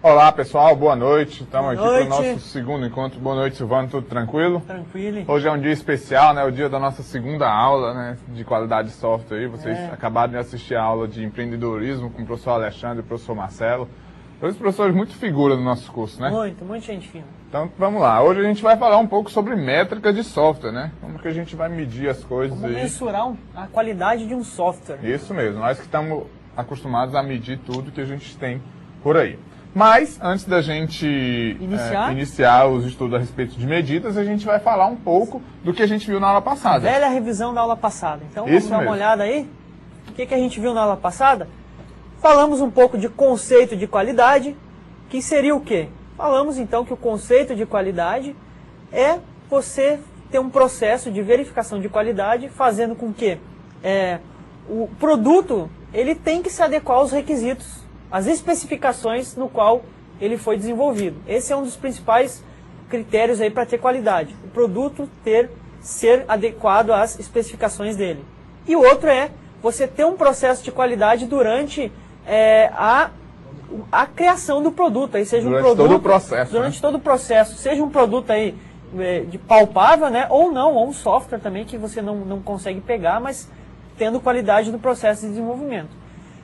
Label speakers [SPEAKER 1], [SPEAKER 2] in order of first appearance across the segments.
[SPEAKER 1] Olá pessoal, boa noite. Estamos aqui para o nosso segundo encontro. Boa noite, Silvano, tudo tranquilo?
[SPEAKER 2] Tranquilo.
[SPEAKER 1] Hoje é um dia especial, né? O dia da nossa segunda aula, né? De qualidade de software. Vocês acabaram de assistir a aula de empreendedorismo com o professor Alexandre e o professor Marcelo. Dois professores muito figura no nosso curso, né?
[SPEAKER 2] Muita gente fina.
[SPEAKER 1] Então vamos lá. Hoje a gente vai falar um pouco sobre métricas de software, né? Como que a gente vai medir as coisas
[SPEAKER 2] Como
[SPEAKER 1] aí.
[SPEAKER 2] mensurar a qualidade de um software.
[SPEAKER 1] Isso mesmo. Nós que estamos acostumados a medir tudo que a gente tem por aí. Mas, antes da gente iniciar os estudos a respeito de medidas, a gente vai falar um pouco do que a gente viu na aula passada.
[SPEAKER 2] Velha revisão da aula passada. Então, vamos dar uma olhada aí. O que a gente viu na aula passada? Falamos um pouco de conceito de qualidade, que seria o quê? Falamos, então, que o conceito de qualidade é você ter um processo de verificação de qualidade, fazendo com que o produto ele tem que se adequar aos requisitos, as especificações no qual ele foi desenvolvido. Esse é um dos principais critérios aí para ter qualidade. O produto ser adequado às especificações dele. E o outro é você ter um processo de qualidade durante a criação do produto. Aí seja
[SPEAKER 1] durante todo o processo.
[SPEAKER 2] Durante todo o processo. Seja um produto aí de palpável, né? Ou não, ou um software também que você não consegue pegar, mas tendo qualidade no processo de desenvolvimento.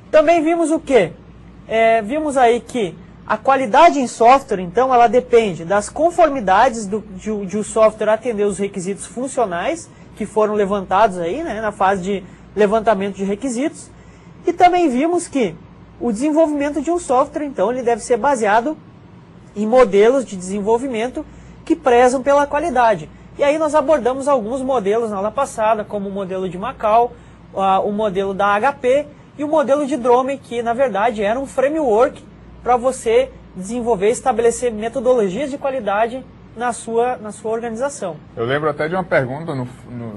[SPEAKER 2] Também vimos o quê? Vimos aí que a qualidade em software, então, ela depende das conformidades de o software atender os requisitos funcionais que foram levantados aí, né, na fase de levantamento de requisitos. E também vimos que o desenvolvimento de um software, então, ele deve ser baseado em modelos de desenvolvimento que prezam pela qualidade. E aí nós abordamos alguns modelos na aula passada, como o modelo de Macau, o modelo da HP, e o modelo de Drome, que na verdade era um framework para você desenvolver e estabelecer metodologias de qualidade na sua organização.
[SPEAKER 1] Eu lembro até de uma pergunta,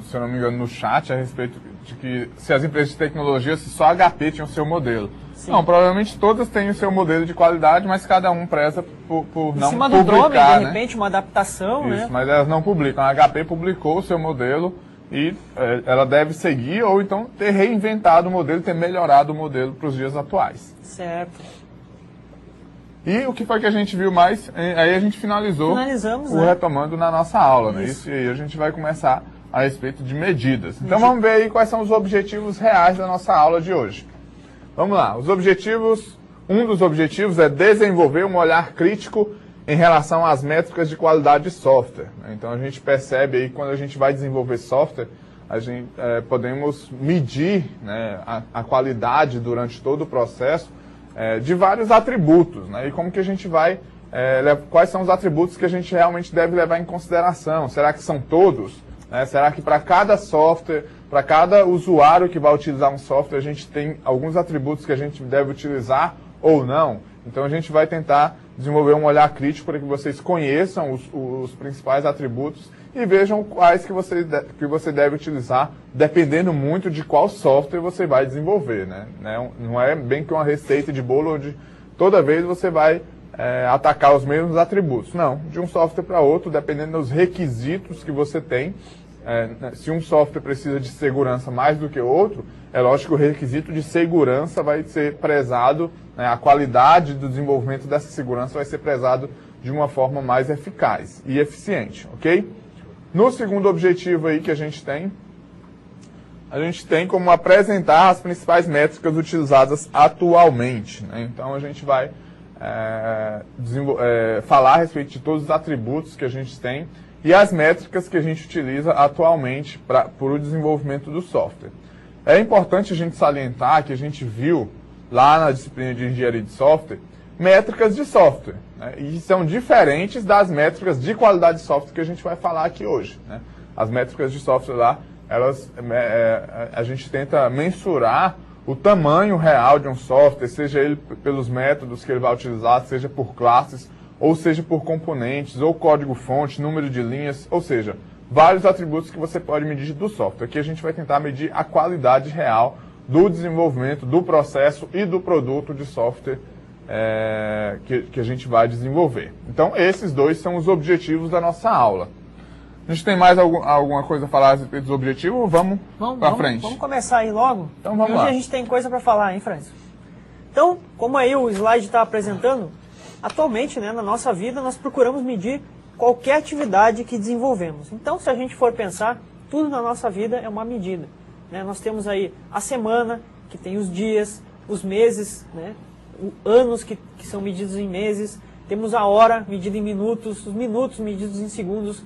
[SPEAKER 1] se eu não me engano, no chat a respeito de que se as empresas de tecnologia, se só a HP tinha o seu modelo. Sim. Não, provavelmente todas têm o seu modelo de qualidade, mas cada um preza por não publicar. Em cima do Drome, de
[SPEAKER 2] repente, uma adaptação.
[SPEAKER 1] Isso,
[SPEAKER 2] né?
[SPEAKER 1] Mas elas não publicam. A HP publicou o seu modelo e ela deve seguir ou então ter reinventado o modelo, ter melhorado o modelo para os dias atuais.
[SPEAKER 2] Certo.
[SPEAKER 1] E o que foi que a gente viu mais? Aí a gente finalizamos retomando na nossa aula, né? Isso, e aí a gente vai começar a respeito de medidas. Então vamos ver aí quais são os objetivos reais da nossa aula de hoje. Vamos lá, um dos objetivos é desenvolver um olhar crítico em relação às métricas de qualidade de software. Então a gente percebe aí, quando a gente vai desenvolver software, podemos medir, né, a qualidade durante todo o processo de vários atributos, né? E como que a gente vai, quais são os atributos que a gente realmente deve levar em consideração? Será que são todos? Será que para cada software, para cada usuário que vai utilizar um software, a gente tem alguns atributos que a gente deve utilizar ou não? Então a gente vai tentar desenvolver um olhar crítico para que vocês conheçam os principais atributos e vejam quais que você deve utilizar, dependendo muito de qual software você vai desenvolver, né? Não é bem que uma receita de bolo onde toda vez você vai atacar os mesmos atributos. Não, de um software para outro, dependendo dos requisitos que você tem. Se um software precisa de segurança mais do que o outro, é lógico que o requisito de segurança vai ser prezado, né, a qualidade do desenvolvimento dessa segurança vai ser prezado de uma forma mais eficaz e eficiente, ok? No segundo objetivo aí que a gente tem como apresentar as principais métricas utilizadas atualmente, né? Então a gente vai falar a respeito de todos os atributos que a gente tem e as métricas que a gente utiliza atualmente para o desenvolvimento do software. É importante a gente salientar que a gente viu lá na disciplina de engenharia de software métricas de software, né? E são diferentes das métricas de qualidade de software que a gente vai falar aqui hoje, né? As métricas de software lá, a gente tenta mensurar o tamanho real de um software, seja ele pelos métodos que ele vai utilizar, seja por classes, ou seja por componentes, ou código-fonte, número de linhas, ou seja, vários atributos que você pode medir do software. Aqui a gente vai tentar medir a qualidade real do desenvolvimento, do processo e do produto de software que a gente vai desenvolver. Então, esses dois são os objetivos da nossa aula. A gente tem mais alguma coisa a falar a respeito dos objetivos ou vamos para frente?
[SPEAKER 2] Vamos começar aí logo?
[SPEAKER 1] Então vamos lá.
[SPEAKER 2] Hoje a gente tem coisa para falar, hein, Francis? Então, como aí o slide está apresentando, atualmente, né, na nossa vida, nós procuramos medir qualquer atividade que desenvolvemos. Então, se a gente for pensar, tudo na nossa vida é uma medida, né? Nós temos aí a semana, que tem os dias, os meses, né? Anos que são medidos em meses, temos a hora medida em minutos, os minutos medidos em segundos,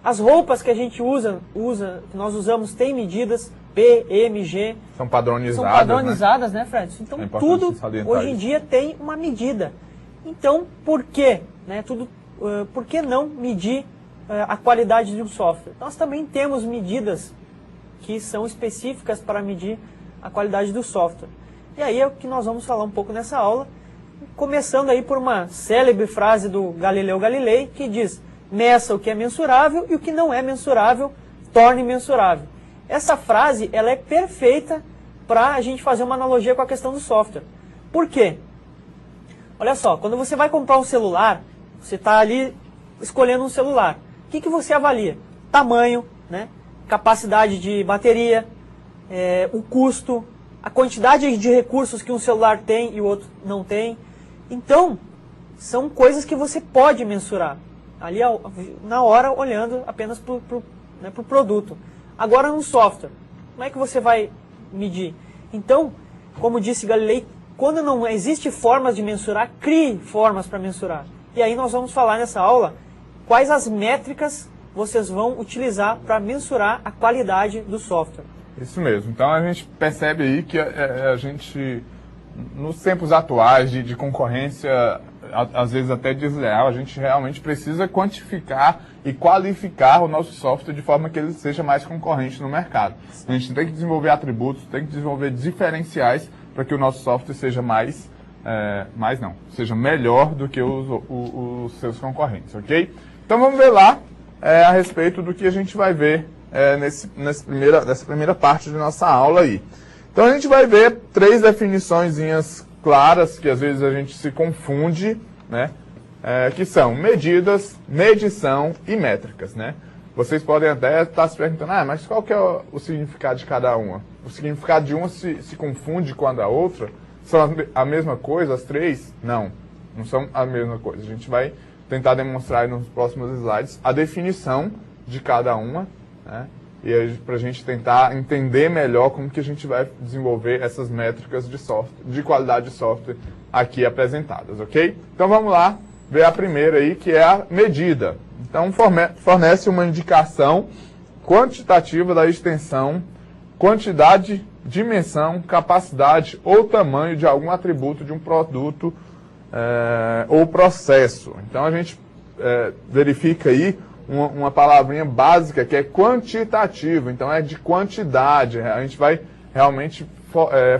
[SPEAKER 2] as roupas que a gente que nós usamos, tem medidas, P, M, G.
[SPEAKER 1] São padronizadas.
[SPEAKER 2] São padronizadas, né, Fred? Então, tudo hoje em dia tem uma medida. Então, por quê? Né, por que não medir a qualidade de um software? Nós também temos medidas que são específicas para medir a qualidade do software. E aí é o que nós vamos falar um pouco nessa aula, começando aí por uma célebre frase do Galileu Galilei, que diz: meça o que é mensurável e o que não é mensurável, torne mensurável. Essa frase, ela é perfeita para a gente fazer uma analogia com a questão do software. Por quê? Olha só, quando você vai comprar um celular, você está ali escolhendo um celular. O que você avalia? Tamanho, né? Capacidade de bateria, o custo, a quantidade de recursos que um celular tem e o outro não tem. Então, são coisas que você pode mensurar, ali na hora, olhando apenas para o produto. Agora, no software, como é que você vai medir? Então, como disse Galilei, quando não existe formas de mensurar, crie formas para mensurar. E aí nós vamos falar nessa aula quais as métricas vocês vão utilizar para mensurar a qualidade do software.
[SPEAKER 1] Isso mesmo. Então a gente percebe aí que a gente, nos tempos atuais de concorrência, às vezes até desleal, a gente realmente precisa quantificar e qualificar o nosso software de forma que ele seja mais concorrente no mercado. A gente tem que desenvolver atributos, tem que desenvolver diferenciais para que o nosso software seja seja melhor do que os seus concorrentes, ok? Então vamos ver lá a respeito do que a gente vai ver nessa primeira parte de nossa aula aí. Então a gente vai ver 3 definiçõezinhas claras, que às vezes a gente se confunde, né? Que são medidas, medição e métricas, né? Vocês podem até estar se perguntando, mas qual que é o significado de cada uma? O significado de uma se confunde com a da outra? São a mesma coisa, as 3? Não são a mesma coisa. A gente vai tentar demonstrar nos próximos slides a definição de cada uma, né? E para a gente tentar entender melhor como que a gente vai desenvolver essas métricas de software, de qualidade de software aqui apresentadas, ok? Então vamos lá ver a primeira aí, que é a medida. Então fornece uma indicação quantitativa da extensão, quantidade, dimensão, capacidade ou tamanho de algum atributo de um produto ou processo. Então a gente verifica aí uma palavrinha básica que é quantitativo, então é de quantidade. A gente vai realmente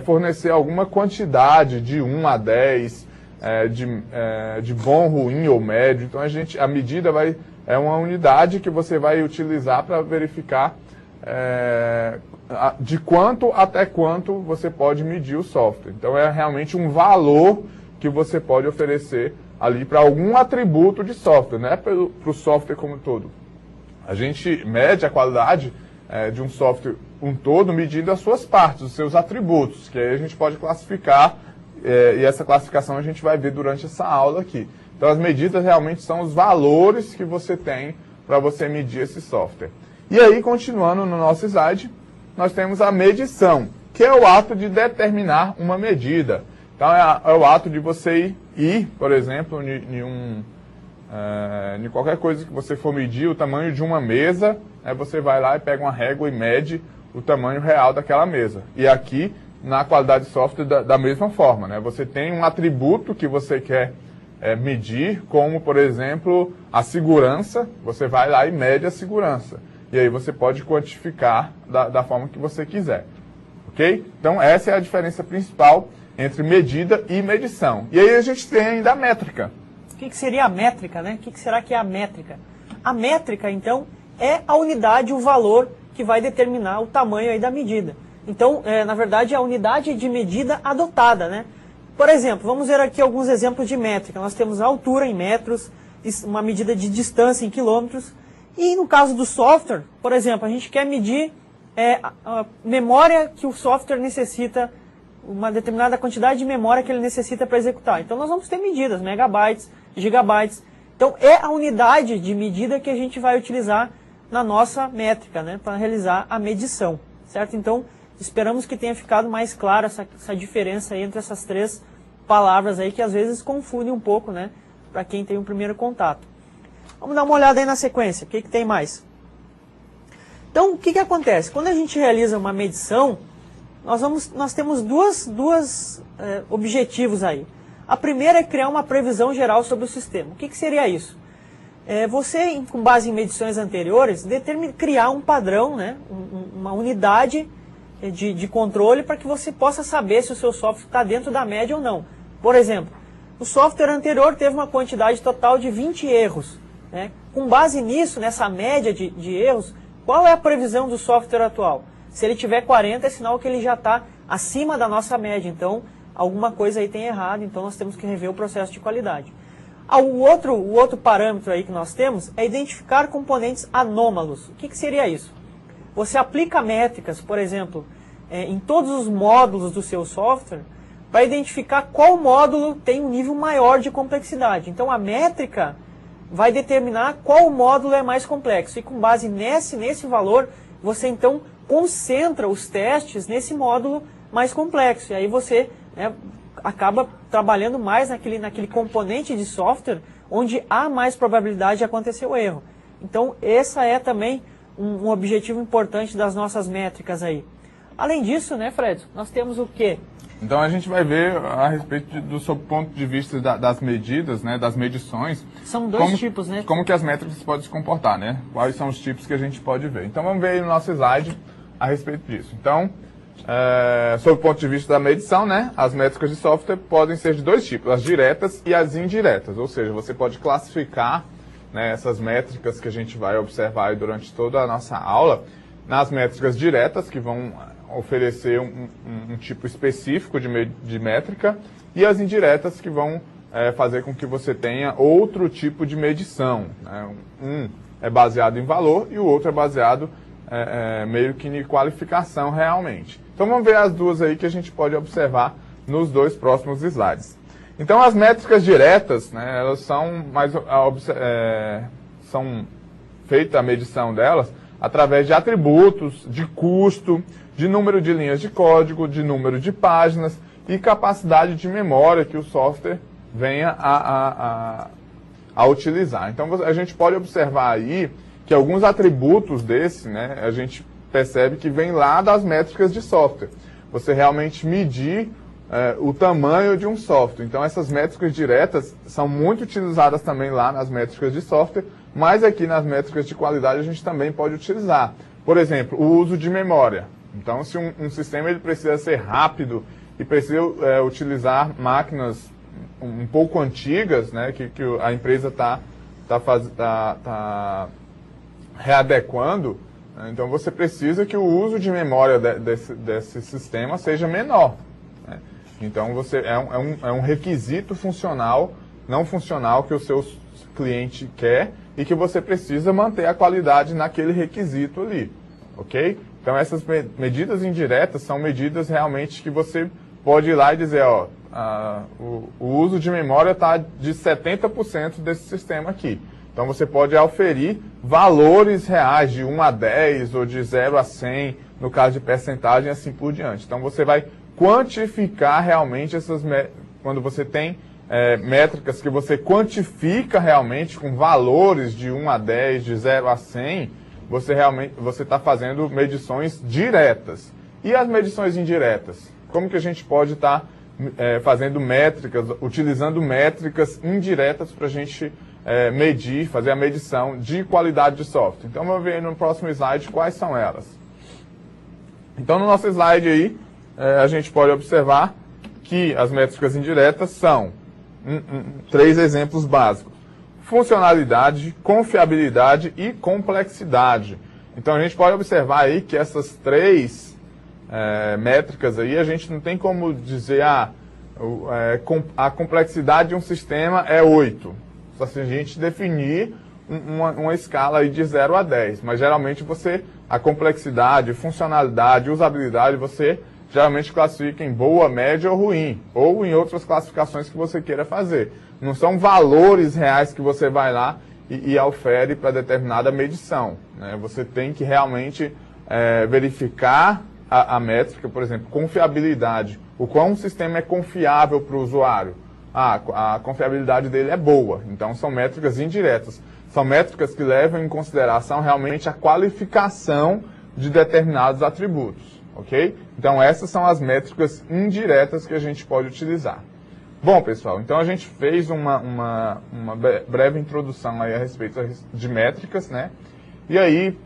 [SPEAKER 1] fornecer alguma quantidade de 1 a 10, de bom, ruim ou médio. Então a medida é uma unidade que você vai utilizar para verificar de quanto até quanto você pode medir o software. Então é realmente um valor que você pode oferecer ali para algum atributo de software, não é para o software como um todo. A gente mede a qualidade de um software um todo medindo as suas partes, os seus atributos, que aí a gente pode classificar, e essa classificação a gente vai ver durante essa aula aqui. Então as medidas realmente são os valores que você tem para você medir esse software. E aí, continuando no nosso slide, nós temos a medição, que é o ato de determinar uma medida. Então é o ato de você ir, por exemplo, em qualquer coisa que você for medir, o tamanho de uma mesa, você vai lá e pega uma régua e mede o tamanho real daquela mesa. E aqui, na qualidade de software, da mesma forma, né? Você tem um atributo que você quer medir, como, por exemplo, a segurança, você vai lá e mede a segurança. E aí você pode quantificar da forma que você quiser. Ok? Então essa é a diferença principal entre medida e medição. E aí a gente tem ainda a métrica.
[SPEAKER 2] O que seria a métrica, né? O que será que é a métrica? A métrica, então, é a unidade, o valor que vai determinar o tamanho aí da medida. Então, na verdade, é a unidade de medida adotada, né? Por exemplo, vamos ver aqui alguns exemplos de métrica. Nós temos a altura em metros, uma medida de distância em quilômetros. E no caso do software, por exemplo, a gente quer medir a memória que o software necessita uma determinada quantidade de memória que ele necessita para executar. Então nós vamos ter medidas, megabytes, gigabytes. Então é a unidade de medida que a gente vai utilizar na nossa métrica, né, para realizar a medição, certo? Então esperamos que tenha ficado mais clara essa diferença aí entre essas três palavras aí que às vezes confundem um pouco, né, para quem tem o primeiro contato. Vamos dar uma olhada aí na sequência, o que tem mais? Então o que acontece? Quando a gente realiza uma medição, nós temos dois objetivos aí. A primeira é criar uma previsão geral sobre o sistema. O que seria isso? Você, com base em medições anteriores, criar um padrão, né, uma unidade de controle para que você possa saber se o seu software está dentro da média ou não. Por exemplo, o software anterior teve uma quantidade total de 20 erros. Né? Com base nisso, nessa média de erros, qual é a previsão do software atual? Se ele tiver 40, é sinal que ele já está acima da nossa média. Então, alguma coisa aí tem errado, então nós temos que rever o processo de qualidade. O outro parâmetro aí que nós temos é identificar componentes anômalos. O que seria isso? Você aplica métricas, por exemplo, em todos os módulos do seu software, para identificar qual módulo tem um nível maior de complexidade. Então a métrica vai determinar qual módulo é mais complexo. E com base nesse valor, você então concentra os testes nesse módulo mais complexo. E aí você, né, acaba trabalhando mais naquele componente de software onde há mais probabilidade de acontecer o erro. Então, essa é também um objetivo importante das nossas métricas aí. Além disso, né, Fred, nós temos o quê?
[SPEAKER 1] Então, a gente vai ver a respeito do seu ponto de vista das medidas, né, das medições.
[SPEAKER 2] São dois tipos, né?
[SPEAKER 1] Como que as métricas podem se comportar, né? Quais são os tipos que a gente pode ver. Então, vamos ver aí no nosso slide a respeito disso. Então, sob o ponto de vista da medição, né, as métricas de software podem ser de dois tipos, as diretas e as indiretas. Ou seja, você pode classificar, né, essas métricas que a gente vai observar aí durante toda a nossa aula nas métricas diretas, que vão oferecer um tipo específico de métrica, e as indiretas, que vão fazer com que você tenha outro tipo de medição. Né? Um é baseado em valor e o outro é baseado meio que em qualificação realmente. Então vamos ver as duas aí que a gente pode observar nos dois próximos slides. Então as métricas diretas, né, elas são são feita a medição delas através de atributos, de custo, de número de linhas de código, de número de páginas e capacidade de memória que o software venha a utilizar. Então a gente pode observar aí que alguns atributos desse, né, a gente percebe que vem lá das métricas de software. Você realmente medir o tamanho de um software. Então essas métricas diretas são muito utilizadas também lá nas métricas de software, mas aqui nas métricas de qualidade a gente também pode utilizar. Por exemplo, o uso de memória. Então se um sistema ele precisa ser rápido e precisa utilizar máquinas um pouco antigas, né, que a empresa está readequando, né, então você precisa que o uso de memória desse sistema seja menor. Né? Então é um requisito funcional, não funcional, que o seu cliente quer e que você precisa manter a qualidade naquele requisito ali, ok? Então essas medidas indiretas são medidas realmente que você pode ir lá e dizer, ó, o uso de memória está de 70% desse sistema aqui. Então você pode auferir valores reais de 1 a 10 ou de 0 a 100, no caso de percentagem, assim por diante. Então você vai quantificar realmente quando você tem métricas que você quantifica realmente com valores de 1 a 10, de 0 a 100, você está fazendo medições diretas. E as medições indiretas? Como que a gente pode estar fazendo métricas, utilizando métricas indiretas para a gente medir, fazer a medição de qualidade de software? Então vamos ver no próximo slide quais são elas. Então no nosso slide aí, a gente pode observar que as métricas indiretas são 3 exemplos básicos: funcionalidade, confiabilidade e complexidade. Então a gente pode observar aí que essas 3 métricas aí, a gente não tem como dizer a complexidade de um sistema é 8. Só se a gente definir uma escala aí de 0 a 10. Mas geralmente a complexidade, funcionalidade, usabilidade, você geralmente classifica em boa, média ou ruim, ou em outras classificações que você queira fazer. Não são valores reais que você vai lá e aufere para determinada medição, né? Você tem que realmente verificar a métrica, por exemplo, confiabilidade, o quão o sistema é confiável para o usuário. A confiabilidade dele é boa, então são métricas indiretas. São métricas que levam em consideração realmente a qualificação de determinados atributos, ok? Então essas são as métricas indiretas que a gente pode utilizar. Bom, pessoal, então a gente fez uma breve introdução aí a respeito de métricas, né? E aí,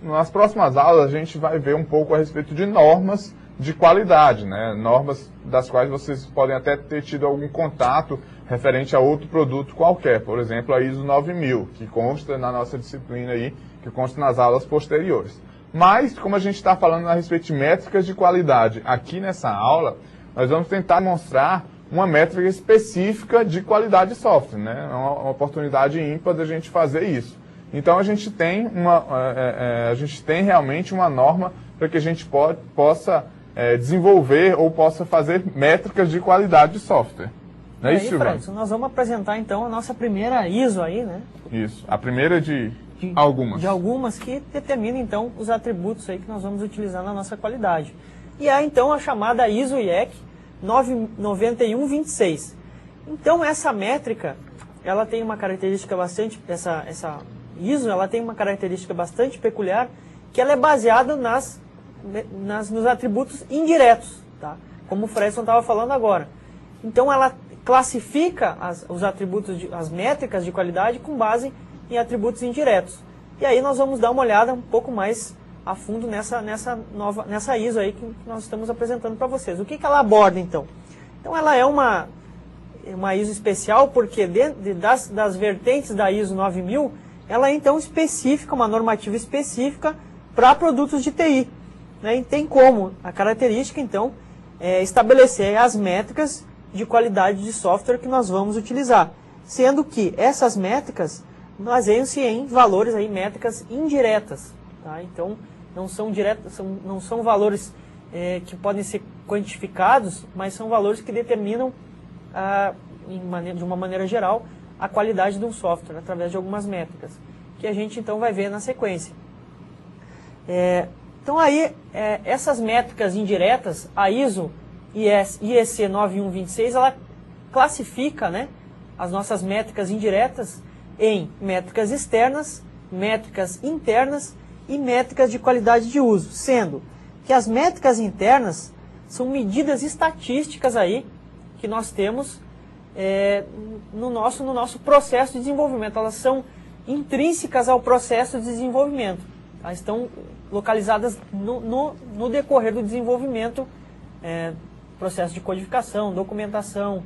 [SPEAKER 1] nas próximas aulas, a gente vai ver um pouco a respeito de normas de qualidade, né? Normas das quais vocês podem até ter tido algum contato referente a outro produto qualquer, por exemplo, a ISO 9000, que consta na nossa disciplina aí, que consta nas aulas posteriores. Mas, como a gente está falando a respeito de métricas de qualidade aqui nessa aula, nós vamos tentar mostrar uma métrica específica de qualidade de software, né? É uma oportunidade ímpar da gente fazer isso. Então a gente tem realmente uma norma para que a gente possa desenvolver ou possa fazer métricas de qualidade de software. Não é isso, Silvano?
[SPEAKER 2] Nós vamos apresentar então a nossa primeira ISO aí, né?
[SPEAKER 1] Isso, a primeira de algumas.
[SPEAKER 2] De algumas que determina então os atributos aí que nós vamos utilizar na nossa qualidade. E há então a chamada ISO/IEC 9126. Então essa métrica, ela tem uma característica bastante, essa ISO, ela tem uma característica bastante peculiar, que ela é baseada nos atributos indiretos, tá? Como o Fredson estava falando agora. Então ela classifica os atributos, as métricas de qualidade com base em atributos indiretos. E aí nós vamos dar uma olhada um pouco mais a fundo nessa ISO aí que nós estamos apresentando para vocês. O que ela aborda então? Então ela é uma ISO especial porque das vertentes da ISO 9000, ela é então específica, uma normativa específica para produtos de TI, né? E tem como a característica então estabelecer as métricas de qualidade de software que nós vamos utilizar, sendo que essas métricas baseiam-se em valores aí, métricas indiretas, tá? Então não são diretas, não são valores que podem ser quantificados, mas são valores que determinam de uma maneira geral a qualidade de um software através de algumas métricas, que a gente então vai ver na sequência. Então aí, essas métricas indiretas, a ISO IEC 9126, ela classifica, né, as nossas métricas indiretas em métricas externas, métricas internas e métricas de qualidade de uso, sendo que as métricas internas são medidas estatísticas aí que nós temos no nosso processo de desenvolvimento. Elas são intrínsecas ao processo de desenvolvimento. Elas estão localizadas no decorrer do desenvolvimento, processo de codificação, documentação,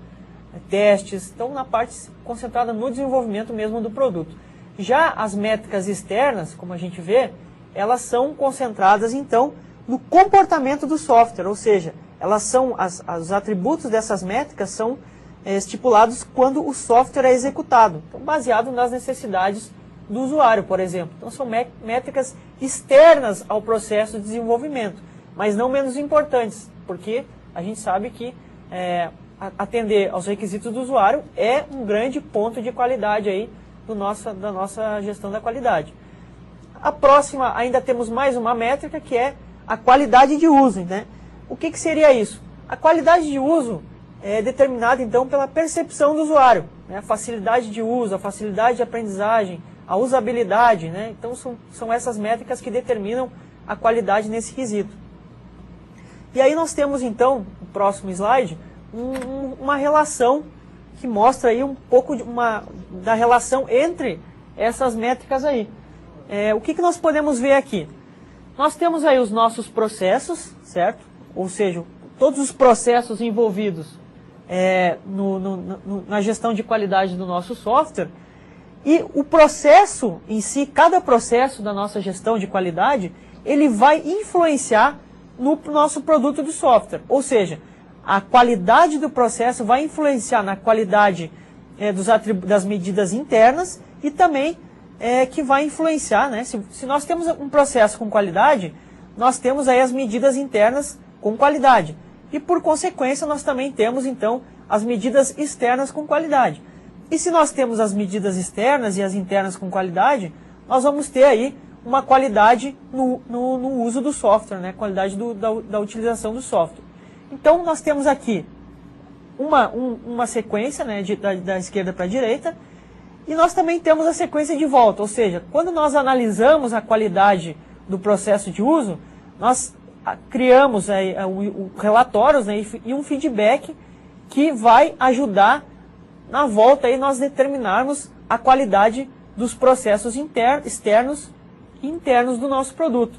[SPEAKER 2] testes, então na parte concentrada no desenvolvimento mesmo do produto. Já as métricas externas, como a gente vê, elas são concentradas então no comportamento do software, ou seja, elas são os atributos dessas métricas são estipulados quando o software é executado, então, baseado nas necessidades do usuário, por exemplo. Então são métricas externas ao processo de desenvolvimento, mas não menos importantes, porque a gente sabe que atender aos requisitos do usuário é um grande ponto de qualidade aí da nossa gestão da qualidade. A próxima, ainda temos mais uma métrica, que é a qualidade de uso, né? O que seria isso? A qualidade de uso é determinada então pela percepção do usuário, né? A facilidade de uso, a facilidade de aprendizagem, a usabilidade, né? Então são essas métricas que determinam a qualidade nesse quesito. E aí nós temos então, no próximo slide, uma relação que mostra aí um pouco da relação entre essas métricas aí. O que nós podemos ver aqui? Nós temos aí os nossos processos, certo? Ou seja, todos os processos envolvidos na gestão de qualidade do nosso software. E o processo em si, cada processo da nossa gestão de qualidade, ele vai influenciar no nosso produto de software. Ou seja, a qualidade do processo vai influenciar na qualidade das medidas internas e também que vai influenciar, né? Se nós temos um processo com qualidade, nós temos aí as medidas internas com qualidade. E por consequência nós também temos então as medidas externas com qualidade. E se nós temos as medidas externas e as internas com qualidade, nós vamos ter aí uma qualidade no uso do software, né? Qualidade da utilização do software. Então nós temos aqui uma sequência, né, da esquerda para a direita, e nós também temos a sequência de volta, ou seja, quando nós analisamos a qualidade do processo de uso, nós criamos relatórios, né, e um feedback que vai ajudar na volta aí nós determinarmos a qualidade dos processos externos e internos do nosso produto.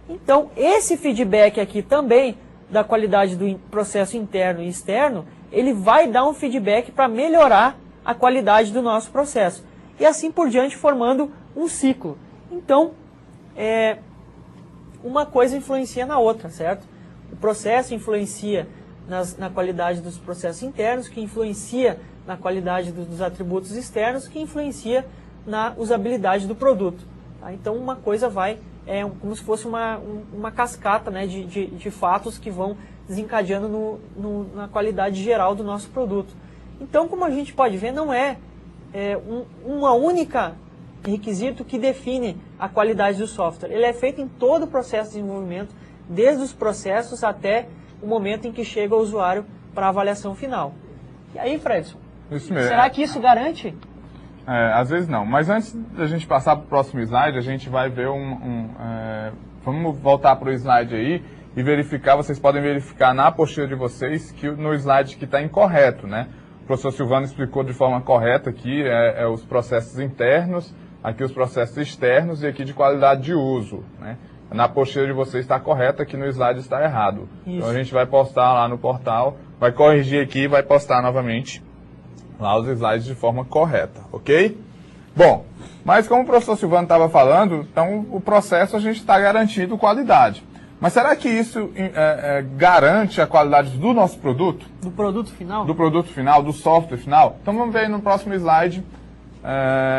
[SPEAKER 2] Então, esse feedback aqui também da qualidade do processo interno e externo, ele vai dar um feedback para melhorar a qualidade do nosso processo. E assim por diante, formando um ciclo. Então, uma coisa influencia na outra, certo? O processo influencia na qualidade dos processos internos, que influencia na qualidade dos atributos externos, que influencia na usabilidade do produto. Tá? Então, uma coisa vai, como se fosse uma cascata, né, de fatos que vão desencadeando na qualidade geral do nosso produto. Então, como a gente pode ver, não é uma única requisito que define a qualidade do software. Ele é feito em todo o processo de desenvolvimento, desde os processos até o momento em que chega o usuário para a avaliação final. E aí, Fredson,
[SPEAKER 1] isso mesmo.
[SPEAKER 2] Será que isso garante?
[SPEAKER 1] Às vezes não, mas antes da gente passar para o próximo slide, a gente vai ver vamos voltar para o slide aí e verificar, vocês podem verificar na apostila de vocês que no slide que está incorreto, né? O professor Silvano explicou de forma correta aqui, os processos internos, aqui os processos externos e aqui de qualidade de uso, né? Na apostila de vocês está correta, aqui no slide está errado. Isso. Então a gente vai postar lá no portal, vai corrigir aqui e vai postar novamente lá os slides de forma correta, ok? Bom, mas como o professor Silvano estava falando, então o processo a gente está garantindo qualidade. Mas será que isso garante a qualidade do nosso produto?
[SPEAKER 2] Do produto final?
[SPEAKER 1] Do produto final, do software final? Então vamos ver aí no próximo slide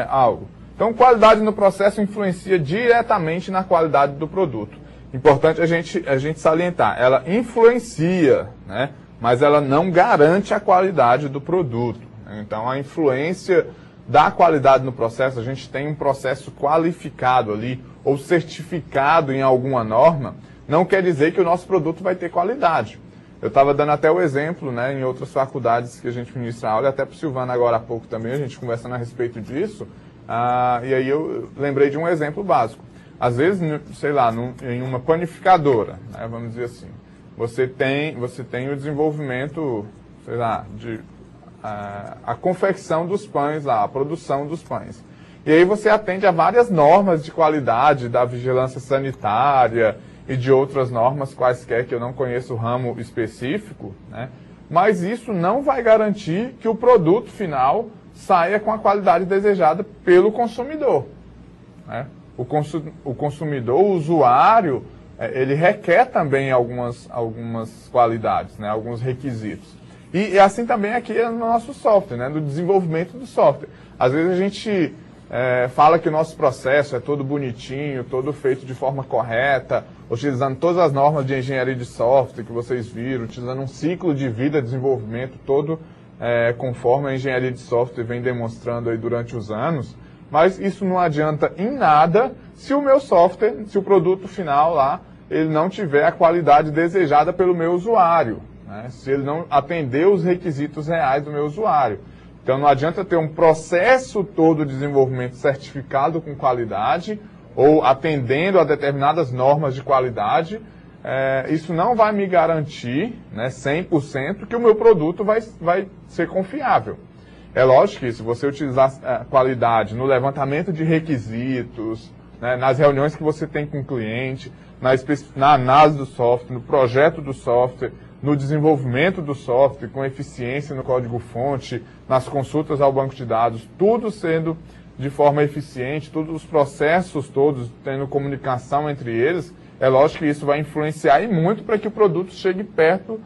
[SPEAKER 1] algo. Então qualidade no processo influencia diretamente na qualidade do produto. Importante a gente salientar, ela influencia, né? Mas ela não garante a qualidade do produto. Então, a influência da qualidade no processo, a gente tem um processo qualificado ali, ou certificado em alguma norma, não quer dizer que o nosso produto vai ter qualidade. Eu estava dando até o exemplo, né, em outras faculdades que a gente ministra aula, até para o Silvano agora há pouco também, a gente conversando a respeito disso, e aí eu lembrei de um exemplo básico. Às vezes, sei lá, em uma panificadora, né, vamos dizer assim, você tem o desenvolvimento, sei lá, a confecção dos pães lá, a produção dos pães. E aí você atende a várias normas de qualidade da vigilância sanitária e de outras normas quaisquer que eu não conheço o ramo específico, né? Mas isso não vai garantir que o produto final saia com a qualidade desejada pelo consumidor, né? O consumidor, o usuário, ele requer também algumas qualidades, né? Alguns requisitos. E assim também aqui no nosso software, né, no desenvolvimento do software. Às vezes a gente fala que o nosso processo é todo bonitinho, todo feito de forma correta, utilizando todas as normas de engenharia de software que vocês viram, utilizando um ciclo de vida de desenvolvimento todo conforme a engenharia de software vem demonstrando aí durante os anos. Mas isso não adianta em nada se o meu software, se o produto final lá, ele não tiver a qualidade desejada pelo meu usuário. Se ele não atender os requisitos reais do meu usuário. Então não adianta ter um processo todo de desenvolvimento certificado com qualidade ou atendendo a determinadas normas de qualidade. Isso não vai me garantir, né, 100% que o meu produto vai ser confiável. É lógico que se você utilizar a qualidade no levantamento de requisitos, né, nas reuniões que você tem com o cliente, na análise do software, no projeto do software, no desenvolvimento do software, com eficiência no código-fonte, nas consultas ao banco de dados, tudo sendo de forma eficiente, todos os processos todos tendo comunicação entre eles, é lógico que isso vai influenciar e muito para que o produto chegue perto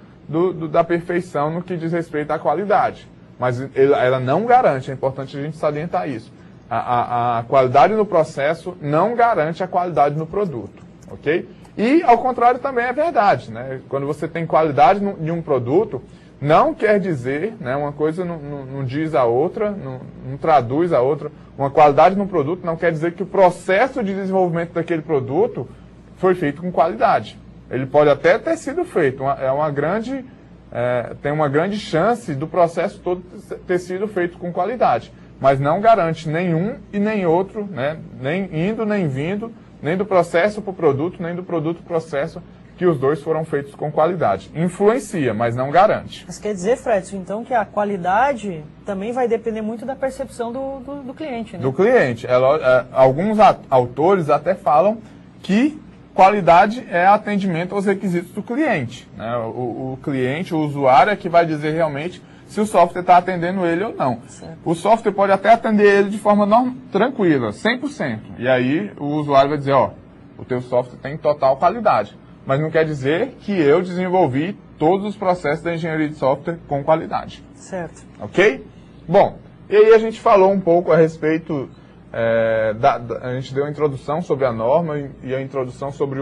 [SPEAKER 1] da perfeição no que diz respeito à qualidade. Mas ela não garante, é importante a gente salientar isso. A qualidade no processo não garante a qualidade no produto, ok? E, ao contrário, também é verdade, né? Quando você tem qualidade de um produto, não quer dizer, né, uma coisa não diz a outra, não traduz a outra. Uma qualidade num produto não quer dizer que o processo de desenvolvimento daquele produto foi feito com qualidade. Ele pode até ter sido feito, tem uma grande chance do processo todo ter sido feito com qualidade, mas não garante nenhum e nem outro, né, nem indo nem vindo, nem do processo para o produto, nem do produto para o processo, que os dois foram feitos com qualidade. Influencia, mas não garante.
[SPEAKER 2] Mas quer dizer, Fredson, então que a qualidade também vai depender muito da percepção do cliente, né?
[SPEAKER 1] Do cliente. Alguns autores até falam que qualidade é atendimento aos requisitos do cliente, né? O cliente, o usuário é que vai dizer realmente se o software está atendendo ele ou não.
[SPEAKER 2] Certo.
[SPEAKER 1] O software pode até atender ele de forma tranquila, 100%. E aí o usuário vai dizer, ó, o teu software tem total qualidade. Mas não quer dizer que eu desenvolvi todos os processos da engenharia de software com qualidade.
[SPEAKER 2] Certo.
[SPEAKER 1] Ok? Bom, e aí a gente falou um pouco a respeito, a gente deu a introdução sobre a norma e a introdução sobre,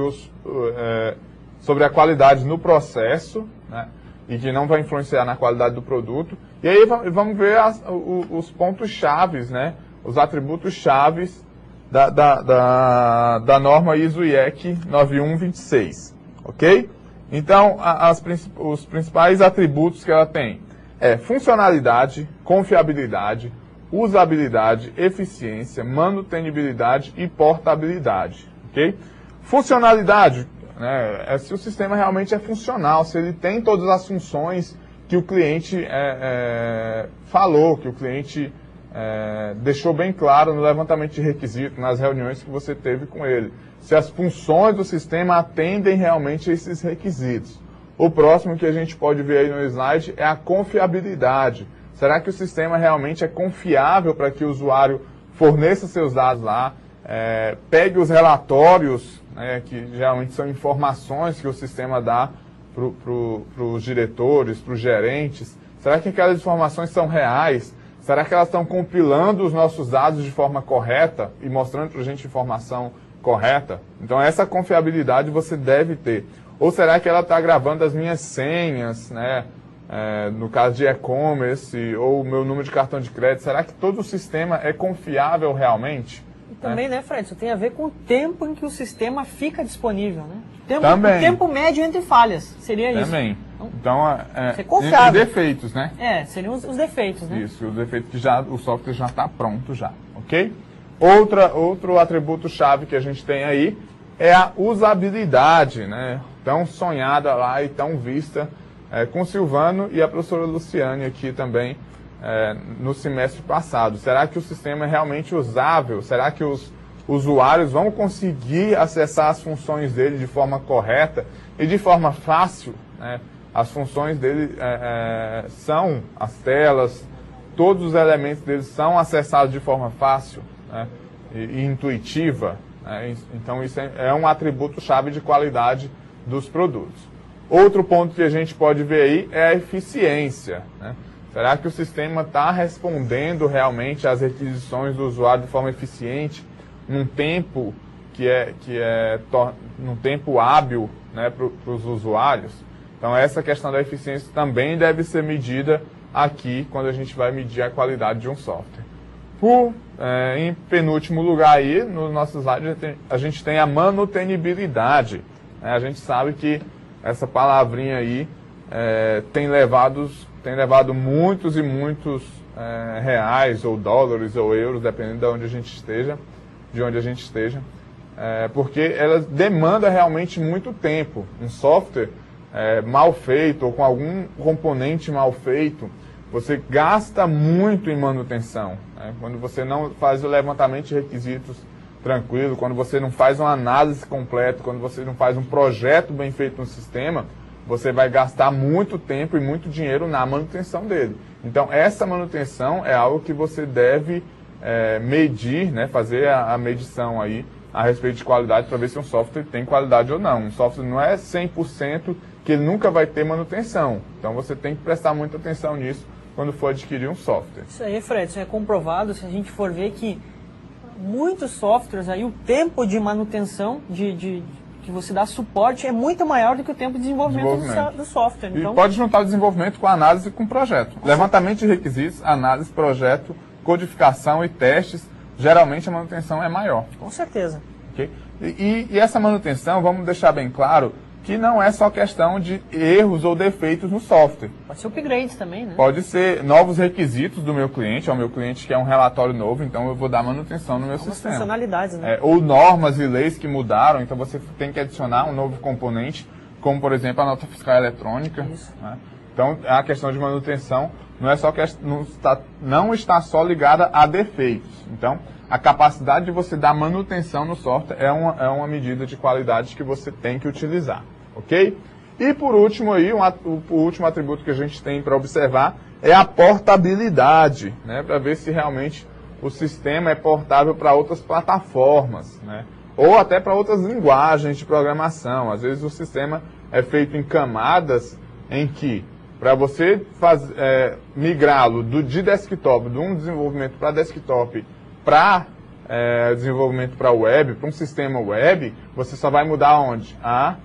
[SPEAKER 1] sobre a qualidade no processo, né, e que não vai influenciar na qualidade do produto. E aí vamos ver os pontos chaves, né, os atributos chaves da norma ISO IEC 9126, ok? Então, os principais atributos que ela tem é funcionalidade, confiabilidade, usabilidade, eficiência, manutenibilidade e portabilidade, ok? Funcionalidade, né, é se o sistema realmente é funcional, se ele tem todas as funções que o cliente falou, que o cliente deixou bem claro no levantamento de requisitos, nas reuniões que você teve com ele. Se as funções do sistema atendem realmente a esses requisitos. O próximo que a gente pode ver aí no slide é a confiabilidade. Será que o sistema realmente é confiável para que o usuário forneça seus dados lá, pegue os relatórios, né, que geralmente são informações que o sistema dá para os diretores, para os gerentes? Será que aquelas informações são reais? Será que elas estão compilando os nossos dados de forma correta e mostrando para a gente informação correta? Então essa confiabilidade você deve ter. Ou será que ela está gravando as minhas senhas, né? No caso de e-commerce, ou o meu número de cartão de crédito? Será que todo o sistema é confiável realmente?
[SPEAKER 2] E também, né, Fred, isso tem a ver com o tempo em que o sistema fica disponível, né?
[SPEAKER 1] Também.
[SPEAKER 2] O tempo médio entre falhas, seria isso.
[SPEAKER 1] Também. Então,
[SPEAKER 2] entre
[SPEAKER 1] defeitos, né?
[SPEAKER 2] Seriam os defeitos, né?
[SPEAKER 1] Isso, os defeitos que o software já está pronto já, ok? Outro atributo-chave que a gente tem aí é a usabilidade, né? Tão sonhada lá e tão vista com o Silvano e a professora Luciane aqui também no semestre passado. Será que o sistema é realmente usável? Será que os usuários vão conseguir acessar as funções dele de forma correta e de forma fácil, né? As funções dele são as telas, todos os elementos dele são acessados de forma fácil, né, e intuitiva, né? Então isso é um atributo-chave de qualidade dos produtos. Outro ponto que a gente pode ver aí é a eficiência, né? Será que o sistema está respondendo realmente às requisições do usuário de forma eficiente, num tempo num tempo hábil, né, para os usuários? Então essa questão da eficiência também deve ser medida aqui quando a gente vai medir a qualidade de um software. Em penúltimo lugar aí, no nosso slide, a gente tem a manutenibilidade. A gente sabe que essa palavrinha aí tem levado muitos e muitos reais, ou dólares, ou euros, dependendo de onde a gente esteja, porque ela demanda realmente muito tempo. Um software mal feito ou com algum componente mal feito, você gasta muito em manutenção, né? Quando você não faz o levantamento de requisitos tranquilo, quando você não faz uma análise completa, quando você não faz um projeto bem feito no sistema, você vai gastar muito tempo e muito dinheiro na manutenção dele. Então essa manutenção é algo que você deve medir, né? Fazer a medição aí a respeito de qualidade para ver se um software tem qualidade ou não. Um software não é 100% que ele nunca vai ter manutenção. Então você tem que prestar muita atenção nisso quando for adquirir um software.
[SPEAKER 2] Isso aí, Fred, isso é comprovado se a gente for ver que muitos softwares aí, o tempo de manutenção que que você dá suporte é muito maior do que o tempo de desenvolvimento. Do software.
[SPEAKER 1] Então, e pode juntar o desenvolvimento com a análise e com o projeto. Levantamento de requisitos, análise, projeto, codificação e testes, geralmente a manutenção é maior.
[SPEAKER 2] Com certeza.
[SPEAKER 1] Okay? E essa manutenção, vamos deixar bem claro, que não é só questão de erros ou defeitos no software.
[SPEAKER 2] Pode ser upgrades também, né?
[SPEAKER 1] Pode ser novos requisitos do meu cliente, o meu cliente quer um relatório novo, então eu vou dar manutenção no meu sistema.
[SPEAKER 2] Funcionalidades, né?
[SPEAKER 1] Ou normas e leis que mudaram, então você tem que adicionar um novo componente, como por exemplo a nota fiscal eletrônica.
[SPEAKER 2] Isso.
[SPEAKER 1] Né? Então a questão de manutenção não está só ligada a defeitos. Então a capacidade de você dar manutenção no software é uma medida de qualidade que você tem que utilizar, ok? E por último, aí, o último atributo que a gente tem para observar é a portabilidade, né? Para ver se realmente o sistema é portável para outras plataformas, né? Ou até para outras linguagens de programação. Às vezes o sistema é feito em camadas em que, para você migrá-lo de desktop, de um desenvolvimento para desktop, para desenvolvimento para web, para um sistema web, você só vai mudar onde? A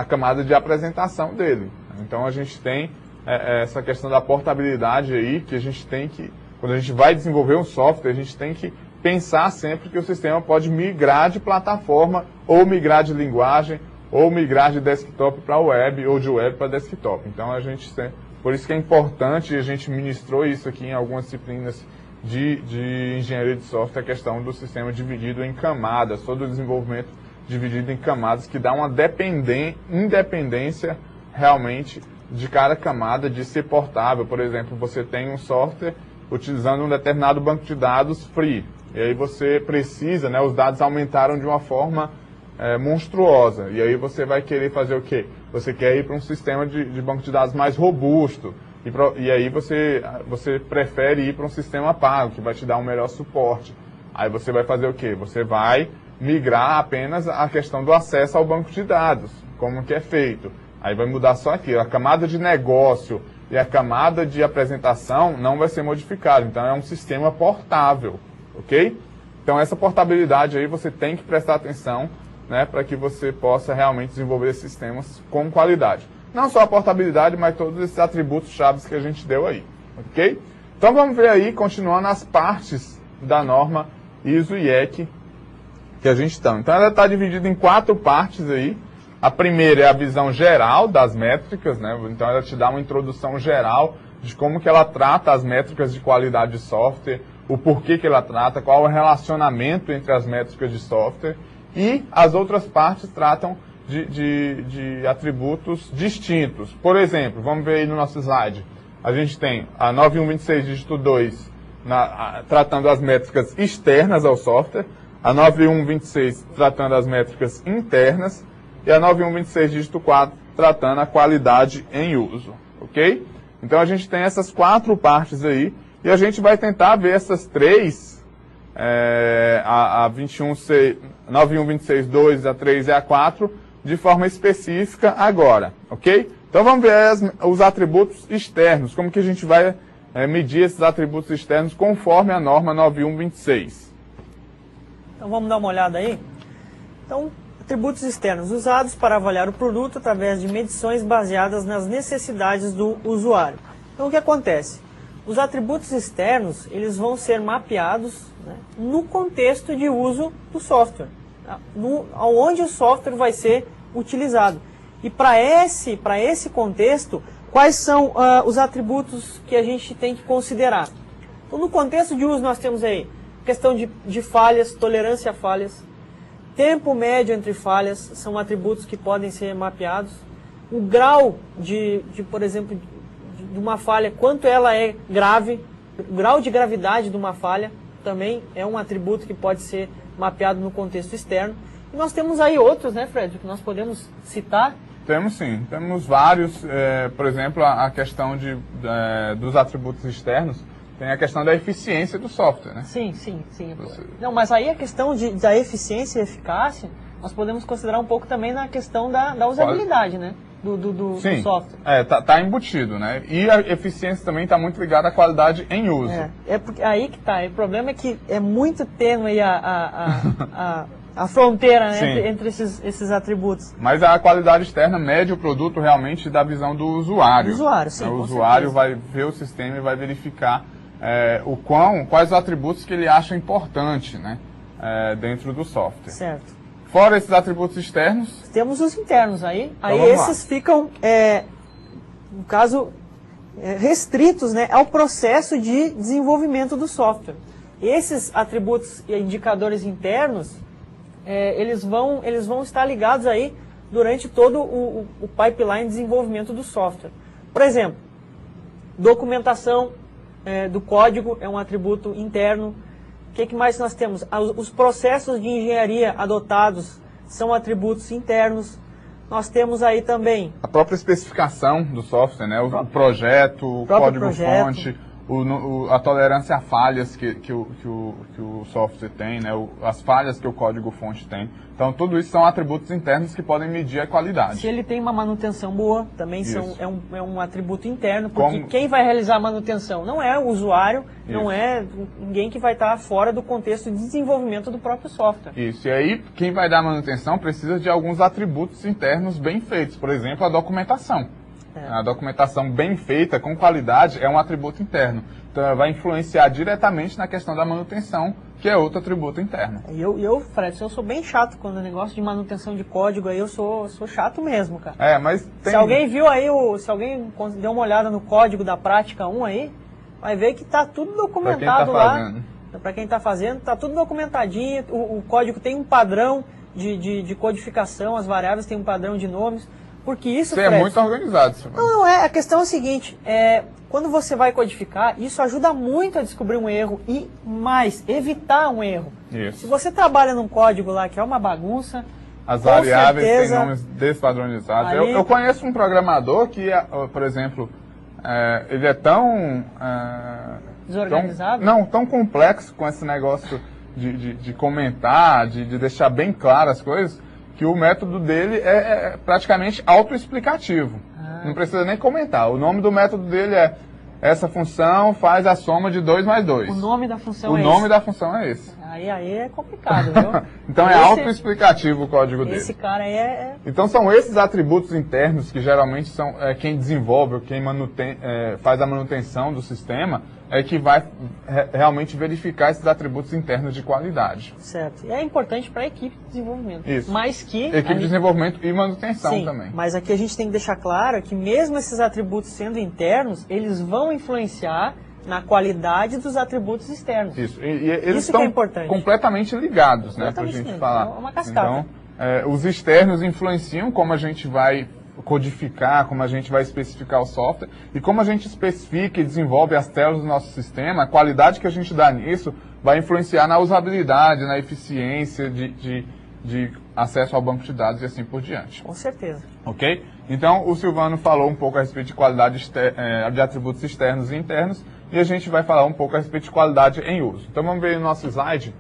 [SPEAKER 1] camada de apresentação dele. Então a gente tem essa questão da portabilidade aí, que a gente tem que, quando a gente vai desenvolver um software, a gente tem que pensar sempre que o sistema pode migrar de plataforma, ou migrar de linguagem, ou migrar de desktop para web, ou de web para desktop. Então a gente tem, por isso que é importante, e a gente ministrou isso aqui em algumas disciplinas de engenharia de software, a questão do sistema dividido em camadas, todo o desenvolvimento dividido em camadas, que dá uma independência realmente de cada camada de ser portável. Por exemplo, você tem um software utilizando um determinado banco de dados free, e aí você precisa, né, os dados aumentaram de uma forma monstruosa, e aí você vai querer fazer o quê? Você quer ir para um sistema de banco de dados mais robusto, e aí você prefere ir para um sistema pago, que vai te dar um melhor suporte. Aí você vai fazer o quê? Você vai migrar apenas a questão do acesso ao banco de dados, como que é feito. Aí vai mudar só aqui, a camada de negócio e a camada de apresentação não vai ser modificada, então é um sistema portável, ok? Então essa portabilidade aí você tem que prestar atenção, né, para que você possa realmente desenvolver sistemas com qualidade. Não só a portabilidade, mas todos esses atributos chaves que a gente deu aí, ok? Então vamos ver aí, continuando as partes da norma ISO e IEC que a gente está. Então ela está dividida em 4 partes aí. A primeira é a visão geral das métricas, né? Então ela te dá uma introdução geral de como que ela trata as métricas de qualidade de software, o porquê que ela trata, qual é o relacionamento entre as métricas de software, e as outras partes tratam de atributos distintos. Por exemplo, vamos ver aí no nosso slide, a gente tem a 9126 dígito 2 tratando as métricas externas ao software, a 9126 tratando as métricas internas, e a 9126 dígito 4 tratando a qualidade em uso, ok? Então a gente tem essas 4 partes aí, e a gente vai tentar ver essas 3, a 9126.2, a 3 e a 4, de forma específica agora, ok? Então vamos ver os atributos externos, como que a gente vai medir esses atributos externos conforme a norma 9126.
[SPEAKER 2] Então vamos dar uma olhada aí? Então, atributos externos usados para avaliar o produto através de medições baseadas nas necessidades do usuário. Então o que acontece? Os atributos externos, eles vão ser mapeados, né, no contexto de uso do software, onde o software vai ser utilizado. E para esse contexto, quais são os atributos que a gente tem que considerar? Então, no contexto de uso nós temos aí questão de falhas, tolerância a falhas, tempo médio entre falhas, são atributos que podem ser mapeados. O grau por exemplo, de uma falha, quanto ela é grave, o grau de gravidade de uma falha também é um atributo que pode ser mapeado no contexto externo. E nós temos aí outros, né, Fred, que nós podemos citar?
[SPEAKER 1] Temos sim, temos vários, por exemplo, a questão dos atributos externos, tem a questão da eficiência do software, né?
[SPEAKER 2] Sim. Não, mas aí a questão da eficiência e eficácia, nós podemos considerar um pouco também na questão da usabilidade, né? Do software.
[SPEAKER 1] Tá embutido, né? E a eficiência também está muito ligada à qualidade em uso.
[SPEAKER 2] Porque aí que tá. O problema é que é muito tênue a a fronteira, né, entre esses atributos.
[SPEAKER 1] Mas a qualidade externa mede o produto realmente da visão do usuário.
[SPEAKER 2] Do usuário, sim.
[SPEAKER 1] O usuário vai ver o sistema e vai verificar quais os atributos que ele acha importante, né, dentro do software.
[SPEAKER 2] Certo.
[SPEAKER 1] Fora esses atributos externos...
[SPEAKER 2] Temos os internos aí.
[SPEAKER 1] Então,
[SPEAKER 2] aí esses ficam, no caso, restritos, né, ao processo de desenvolvimento do software. Esses atributos e indicadores internos, eles vão estar ligados aí durante todo o pipeline de desenvolvimento do software. Por exemplo, documentação do código é um atributo interno. O que mais nós temos? Os processos de engenharia adotados são atributos internos. Nós temos aí também...
[SPEAKER 1] A própria especificação do software, né? O projeto, o código-fonte, a tolerância a falhas que o software tem, né? As falhas que o código-fonte tem. Então, tudo isso são atributos internos que podem medir a qualidade.
[SPEAKER 2] Se ele tem uma manutenção boa, também é um atributo interno, porque quem vai realizar a manutenção não é o usuário, não é ninguém que vai estar fora do contexto de desenvolvimento do próprio software.
[SPEAKER 1] Isso, e aí quem vai dar manutenção precisa de alguns atributos internos bem feitos, por exemplo, a documentação. A documentação bem feita, com qualidade, é um atributo interno. Então, ela vai influenciar diretamente na questão da manutenção, que é outro atributo interno.
[SPEAKER 2] Fred, eu sou bem chato quando é negócio de manutenção de código, aí eu sou chato mesmo, cara.
[SPEAKER 1] Mas tem...
[SPEAKER 2] Se alguém viu aí, se alguém deu uma olhada no código da prática 1 aí, vai ver que tá tudo documentado lá. Para quem está fazendo, tá tudo documentadinho, o código tem um padrão de codificação, as variáveis têm um padrão de nomes. Porque isso,
[SPEAKER 1] Fred, é muito organizado.
[SPEAKER 2] Não, a questão é a seguinte, quando você vai codificar, isso ajuda muito a descobrir um erro e mais, evitar um erro.
[SPEAKER 1] Isso.
[SPEAKER 2] Se você trabalha num código lá que é uma bagunça,
[SPEAKER 1] as variáveis têm nomes despadronizados. Eu conheço um programador que, por exemplo, ele é tão...
[SPEAKER 2] desorganizado?
[SPEAKER 1] Tão complexo com esse negócio de comentar, de deixar bem claras as coisas, que o método dele é praticamente autoexplicativo. Não precisa nem comentar. O nome do método dele é essa função faz a soma de 2 mais 2.
[SPEAKER 2] O nome da função
[SPEAKER 1] é esse. O nome da função é esse.
[SPEAKER 2] Aí é complicado, viu?
[SPEAKER 1] Então é autoexplicativo o código dele.
[SPEAKER 2] Esse cara aí
[SPEAKER 1] Então são esses atributos internos que geralmente são quem desenvolve ou quem faz a manutenção do sistema que vai realmente verificar esses atributos internos de qualidade.
[SPEAKER 2] Certo. E é importante para a equipe de desenvolvimento.
[SPEAKER 1] Isso.
[SPEAKER 2] Mas que...
[SPEAKER 1] Equipe de desenvolvimento e manutenção também.
[SPEAKER 2] Mas aqui a gente tem que deixar claro que mesmo esses atributos sendo internos, eles vão influenciar na qualidade dos atributos externos.
[SPEAKER 1] Isso. E eles
[SPEAKER 2] Isso que é importante.
[SPEAKER 1] Completamente ligados, né, para a gente falar.
[SPEAKER 2] É uma cascata.
[SPEAKER 1] Então, os externos influenciam como a gente vai codificar, como a gente vai especificar o software e como a gente especifica e desenvolve as telas do nosso sistema, a qualidade que a gente dá nisso vai influenciar na usabilidade, na eficiência de acesso ao banco de dados e assim por diante.
[SPEAKER 2] Com certeza.
[SPEAKER 1] Ok? Então, o Silvano falou um pouco a respeito de qualidade de atributos externos e internos e a gente vai falar um pouco a respeito de qualidade em uso. Então, vamos ver no nosso slide.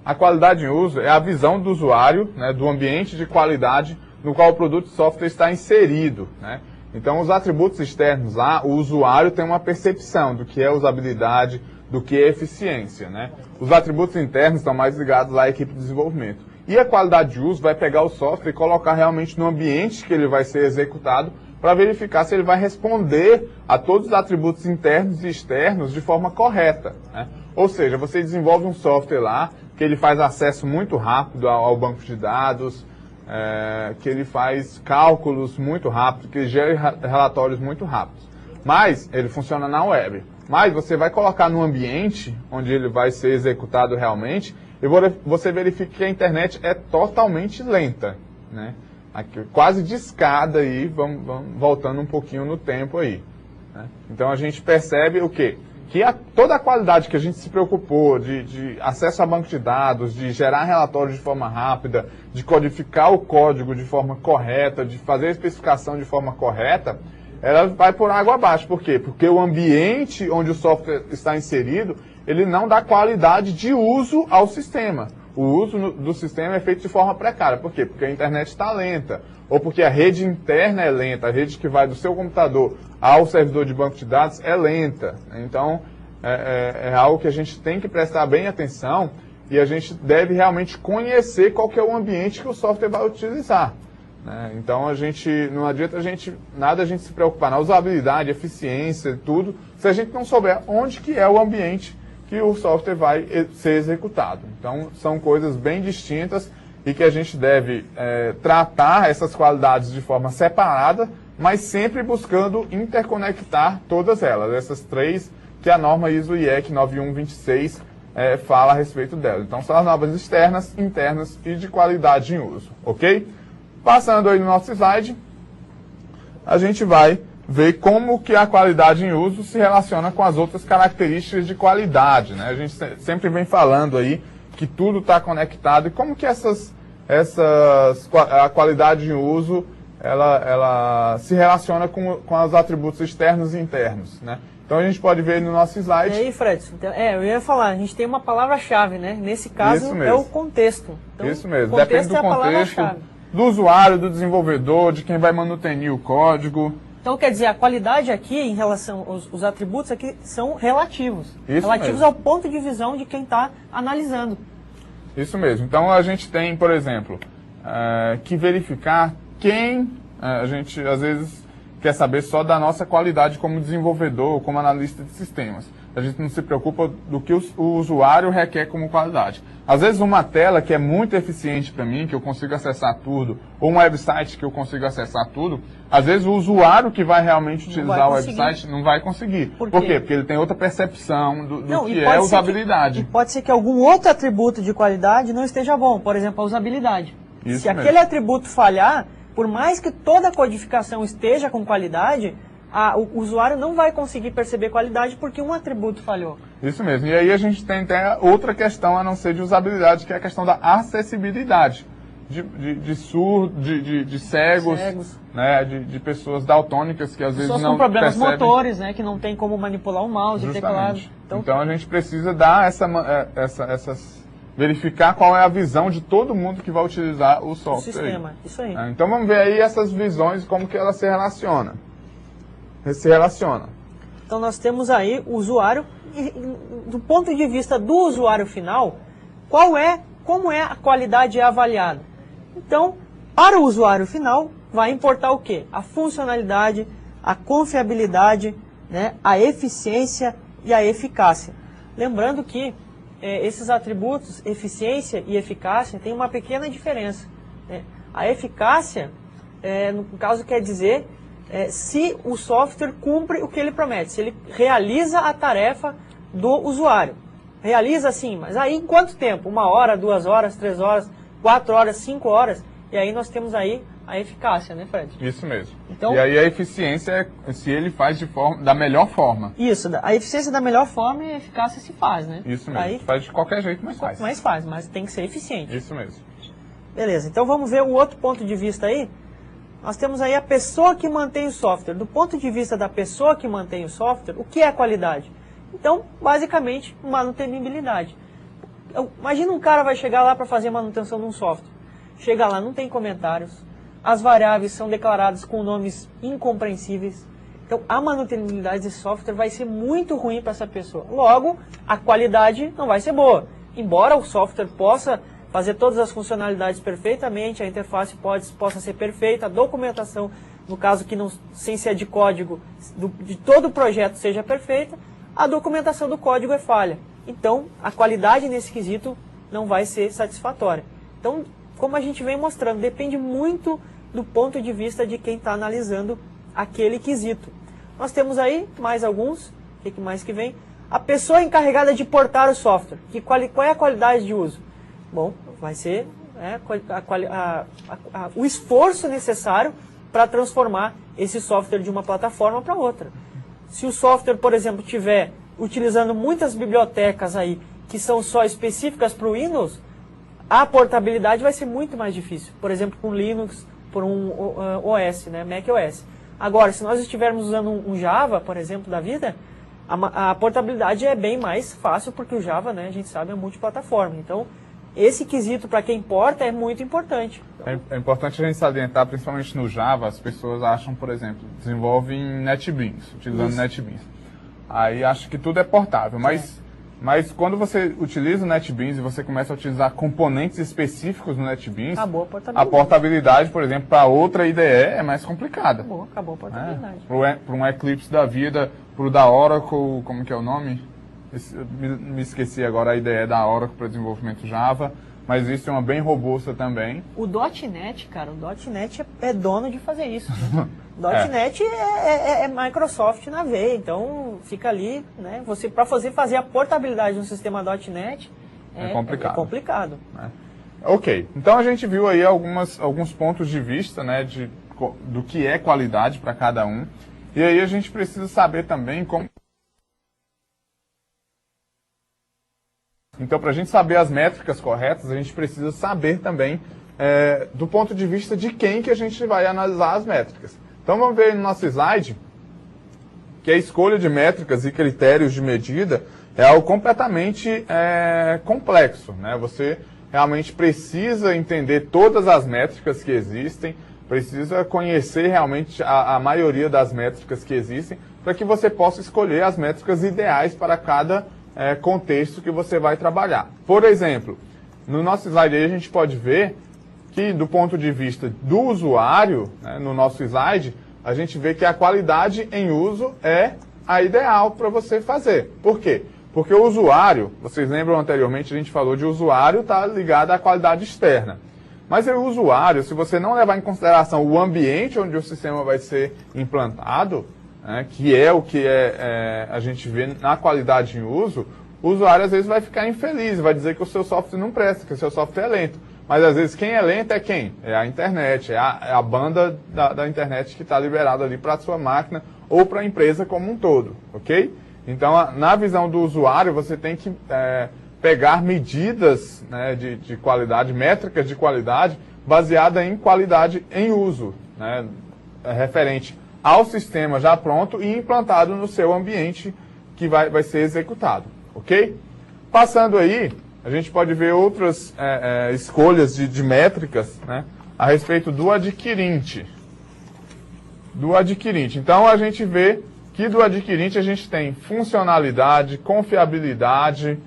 [SPEAKER 1] A qualidade em uso é a visão do usuário, né, do ambiente de qualidade no qual o produto de software está inserido, né? Então, os atributos externos lá, o usuário tem uma percepção do que é usabilidade, do que é eficiência, né? Os atributos internos estão mais ligados lá à equipe de desenvolvimento. E a qualidade de uso vai pegar o software e colocar realmente no ambiente que ele vai ser executado para verificar se ele vai responder a todos os atributos internos e externos de forma correta, né? Ou seja, você desenvolve um software lá que ele faz acesso muito rápido ao banco de dados, que ele faz cálculos muito rápido, que ele gera relatórios muito rápidos. Mas ele funciona na web. Mas você vai colocar no ambiente onde ele vai ser executado realmente e você verifica que a internet é totalmente lenta, né? Aqui, quase discada aí, vamos voltando um pouquinho no tempo aí, né? Então a gente percebe o quê? Que toda a qualidade que a gente se preocupou de acesso a banco de dados, de gerar relatórios de forma rápida, de codificar o código de forma correta, de fazer a especificação de forma correta, ela vai por água abaixo. Por quê? Porque o ambiente onde o software está inserido, ele não dá qualidade de uso ao sistema. O uso do sistema é feito de forma precária. Por quê? Porque a internet está lenta, ou porque a rede interna é lenta, a rede que vai do seu computador ao servidor de banco de dados é lenta. Então, é algo que a gente tem que prestar bem atenção e a gente deve realmente conhecer qual que é o ambiente que o software vai utilizar. Né? Então não adianta nada a gente se preocupar na usabilidade, eficiência, tudo, se a gente não souber onde que é o ambiente que o software vai ser executado. Então são coisas bem distintas e que a gente deve tratar essas qualidades de forma separada, mas sempre buscando interconectar todas elas, essas três que a norma ISO IEC 9126 fala a respeito delas. Então são as normas externas, internas e de qualidade em uso, ok? Passando aí no nosso slide, a gente vai ver como que a qualidade em uso se relaciona com as outras características de qualidade, né? A gente sempre vem falando aí que tudo está conectado e como que a qualidade em uso ela se relaciona com os atributos externos e internos, né? Então a gente pode ver no nosso slide.
[SPEAKER 2] E aí, Fred, eu ia falar, a gente tem uma palavra-chave, né? Nesse caso é o contexto. Então,
[SPEAKER 1] isso mesmo, depende do contexto, do usuário, do desenvolvedor, de quem vai manutenir o código.
[SPEAKER 2] Então quer dizer, a qualidade aqui em relação aos atributos aqui são relativos.
[SPEAKER 1] Isso
[SPEAKER 2] relativos
[SPEAKER 1] mesmo.
[SPEAKER 2] Ao ponto de visão de quem está analisando.
[SPEAKER 1] Isso mesmo. Então a gente tem, por exemplo, que verificar quem a gente às vezes quer saber só da nossa qualidade como desenvolvedor ou como analista de sistemas. A gente não se preocupa do que o usuário requer como qualidade. Às vezes uma tela que é muito eficiente para mim, que eu consigo acessar tudo, ou um website que eu consigo acessar tudo, às vezes o usuário que vai realmente utilizar o website não vai conseguir. Por quê? Porque ele tem outra percepção do que é usabilidade.
[SPEAKER 2] E pode ser que algum outro atributo de qualidade não esteja bom, por exemplo, a usabilidade.
[SPEAKER 1] Isso
[SPEAKER 2] Se
[SPEAKER 1] mesmo.
[SPEAKER 2] aquele atributo falhar, por mais que toda a codificação esteja com qualidade, o usuário não vai conseguir perceber qualidade porque um atributo falhou.
[SPEAKER 1] Isso mesmo. E aí a gente tem até outra questão a não ser de usabilidade, que é a questão da acessibilidade. De cegos, né, de pessoas daltônicas que às vezes não percebem.
[SPEAKER 2] Com problemas motores, né, que não tem como manipular o mouse e o teclado.
[SPEAKER 1] Então a gente precisa dar verificar qual é a visão de todo mundo que vai utilizar o software.
[SPEAKER 2] O sistema, isso aí.
[SPEAKER 1] Então vamos ver aí essas visões, como que elas se relacionam.
[SPEAKER 2] Então nós temos aí o usuário, e, do ponto de vista do usuário final, como é a qualidade avaliada? Então, para o usuário final, vai importar o quê? A funcionalidade, a confiabilidade, né, a eficiência e a eficácia. Lembrando que esses atributos, eficiência e eficácia, tem uma pequena diferença. Né? A eficácia, no caso, quer dizer se o software cumpre o que ele promete, se ele realiza a tarefa do usuário. Realiza sim, mas aí em quanto tempo? 1 hora, 2 horas, 3 horas, 4 horas, 5 horas? E aí nós temos aí a eficácia, né, Fred?
[SPEAKER 1] Isso mesmo.
[SPEAKER 2] Então,
[SPEAKER 1] e aí a eficiência é se ele faz da melhor forma.
[SPEAKER 2] Isso, a eficiência da melhor forma e a eficácia se faz, né?
[SPEAKER 1] Isso mesmo,
[SPEAKER 2] aí,
[SPEAKER 1] faz de qualquer jeito, mas faz.
[SPEAKER 2] Mas tem que ser eficiente.
[SPEAKER 1] Isso mesmo.
[SPEAKER 2] Beleza, então vamos ver o outro ponto de vista aí. Nós temos aí a pessoa que mantém o software. Do ponto de vista da pessoa que mantém o software, o que é a qualidade? Então, basicamente, manutenibilidade. Imagina um cara vai chegar lá para fazer manutenção de um software. Chega lá, não tem comentários. As variáveis são declaradas com nomes incompreensíveis. Então, a manutenibilidade desse software vai ser muito ruim para essa pessoa. Logo, a qualidade não vai ser boa. Embora o software possa fazer todas as funcionalidades perfeitamente, a interface possa ser perfeita, a documentação, no caso que não, sem ser de código, de todo o projeto seja perfeita, a documentação do código é falha. Então, a qualidade nesse quesito não vai ser satisfatória. Então, como a gente vem mostrando, depende muito do ponto de vista de quem está analisando aquele quesito. Nós temos aí mais alguns, o que mais que vem? A pessoa encarregada de portar o software. Qual é a qualidade de uso? Bom, vai ser o esforço necessário para transformar esse software de uma plataforma para outra. Se o software, por exemplo, estiver utilizando muitas bibliotecas aí que são só específicas para o Windows, a portabilidade vai ser muito mais difícil. Por exemplo, com Linux, por um OS, né, Mac OS. Agora, se nós estivermos usando um Java, por exemplo, da vida, a portabilidade é bem mais fácil, porque o Java, né, a gente sabe, é multiplataforma. Então, esse quesito para quem importa é muito importante.
[SPEAKER 1] É importante a gente salientar, principalmente no Java, as pessoas acham, por exemplo, desenvolvem NetBeans, utilizando NetBeans. Aí acham que tudo é portável, mas Mas quando você utiliza o NetBeans e você começa a utilizar componentes específicos no NetBeans, a portabilidade, por exemplo, para outra IDE é mais complicada.
[SPEAKER 2] Acabou a portabilidade.
[SPEAKER 1] Para um Eclipse da vida, para o da Oracle, como que é o nome? Me esqueci agora a IDE da Oracle para desenvolvimento Java, mas isso é uma bem robusta também.
[SPEAKER 2] O .NET, cara, o .NET é dono de fazer isso. Né? .NET é Microsoft na veia, então fica ali, né? Você para fazer a portabilidade no sistema .NET é complicado.
[SPEAKER 1] Ok, então a gente viu aí alguns pontos de vista, né, do que é qualidade para cada um, e aí a gente precisa saber também como... Então, para a gente saber as métricas corretas, a gente precisa saber também do ponto de vista de quem que a gente vai analisar as métricas. Então, vamos ver no nosso slide que a escolha de métricas e critérios de medida é algo completamente complexo, né? Você realmente precisa entender todas as métricas que existem, precisa conhecer realmente a maioria das métricas que existem, para que você possa escolher as métricas ideais para cada contexto que você vai trabalhar. Por exemplo, no nosso slide aí a gente pode ver que do ponto de vista do usuário, né, no nosso slide, a gente vê que a qualidade em uso é a ideal para você fazer. Por quê? Porque o usuário, vocês lembram anteriormente, a gente falou de usuário está ligado à qualidade externa. Mas o usuário, se você não levar em consideração o ambiente onde o sistema vai ser implantado, que é o que a gente vê na qualidade em uso, o usuário às vezes vai ficar infeliz, vai dizer que o seu software não presta, que o seu software é lento. Mas às vezes quem é lento é quem? É a internet, é a banda da internet que está liberada ali para a sua máquina ou para a empresa como um todo, ok? Então, na visão do usuário, você tem que pegar medidas, né, de qualidade, métricas de qualidade, baseada em qualidade em uso, né, referente ao sistema já pronto e implantado no seu ambiente que vai ser executado, ok? Passando aí, a gente pode ver outras escolhas de métricas, né, a respeito do adquirente. Então, a gente vê que do adquirente a gente tem funcionalidade, confiabilidade,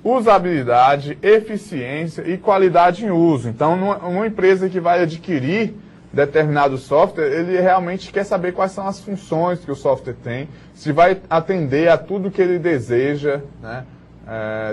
[SPEAKER 1] usabilidade, eficiência e qualidade em uso. Então, uma empresa que vai adquirir determinado software, ele realmente quer saber quais são as funções que o software tem, se vai atender a tudo que ele deseja, né,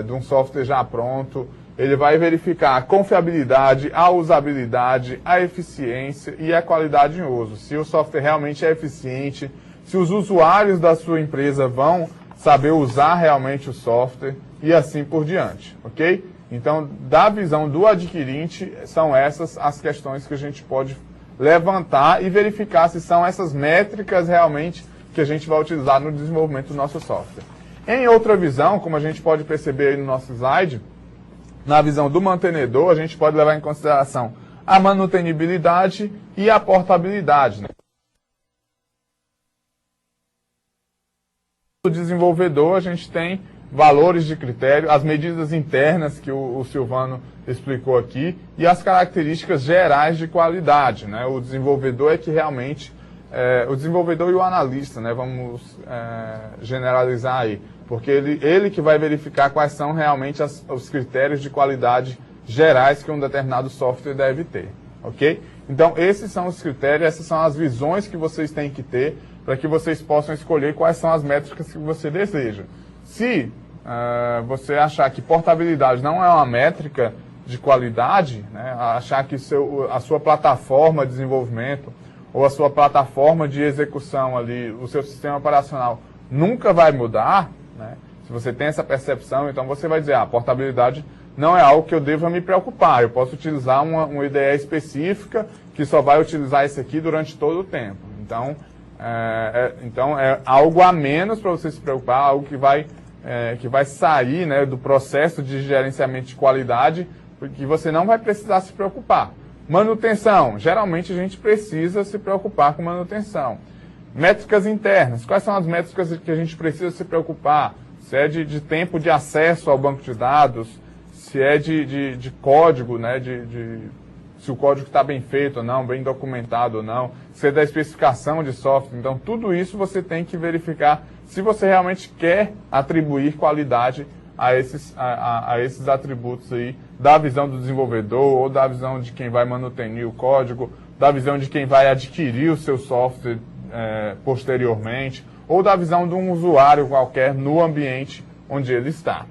[SPEAKER 1] de um software já pronto. Ele vai verificar a confiabilidade, a usabilidade, a eficiência e a qualidade em uso. Se o software realmente é eficiente, se os usuários da sua empresa vão saber usar realmente o software e assim por diante, ok? Então, da visão do adquirente, são essas as questões que a gente pode levantar e verificar se são essas métricas realmente que a gente vai utilizar no desenvolvimento do nosso software. Em outra visão, como a gente pode perceber aí no nosso slide, na visão do mantenedor, a gente pode levar em consideração a manutenibilidade e a portabilidade, né? No desenvolvedor, a gente tem valores de critério, as medidas internas que o Silvano explicou aqui e as características gerais de qualidade, né? O desenvolvedor é que realmente, o desenvolvedor e o analista, né? Vamos generalizar aí, porque ele que vai verificar quais são realmente os critérios de qualidade gerais que um determinado software deve ter, ok? Então, esses são os critérios, essas são as visões que vocês têm que ter para que vocês possam escolher quais são as métricas que você deseja. Se você achar que portabilidade não é uma métrica de qualidade, né, achar que a sua plataforma de desenvolvimento ou a sua plataforma de execução ali, o seu sistema operacional nunca vai mudar, né, se você tem essa percepção, então você vai dizer, portabilidade não é algo que eu deva me preocupar, eu posso utilizar uma IDE específica que só vai utilizar esse aqui durante todo o tempo. Então é algo a menos para você se preocupar, algo que vai sair, né, do processo de gerenciamento de qualidade, porque você não vai precisar se preocupar. Manutenção, geralmente a gente precisa se preocupar com manutenção. Métricas internas, quais são as métricas que a gente precisa se preocupar? Se é de tempo de acesso ao banco de dados, se é de código, né, se o código está bem feito ou não, bem documentado ou não, se é da especificação de software. Então, tudo isso você tem que verificar se você realmente quer atribuir qualidade a esses atributos aí da visão do desenvolvedor, ou da visão de quem vai manutenir o código, da visão de quem vai adquirir o seu software posteriormente, ou da visão de um usuário qualquer no ambiente onde ele está.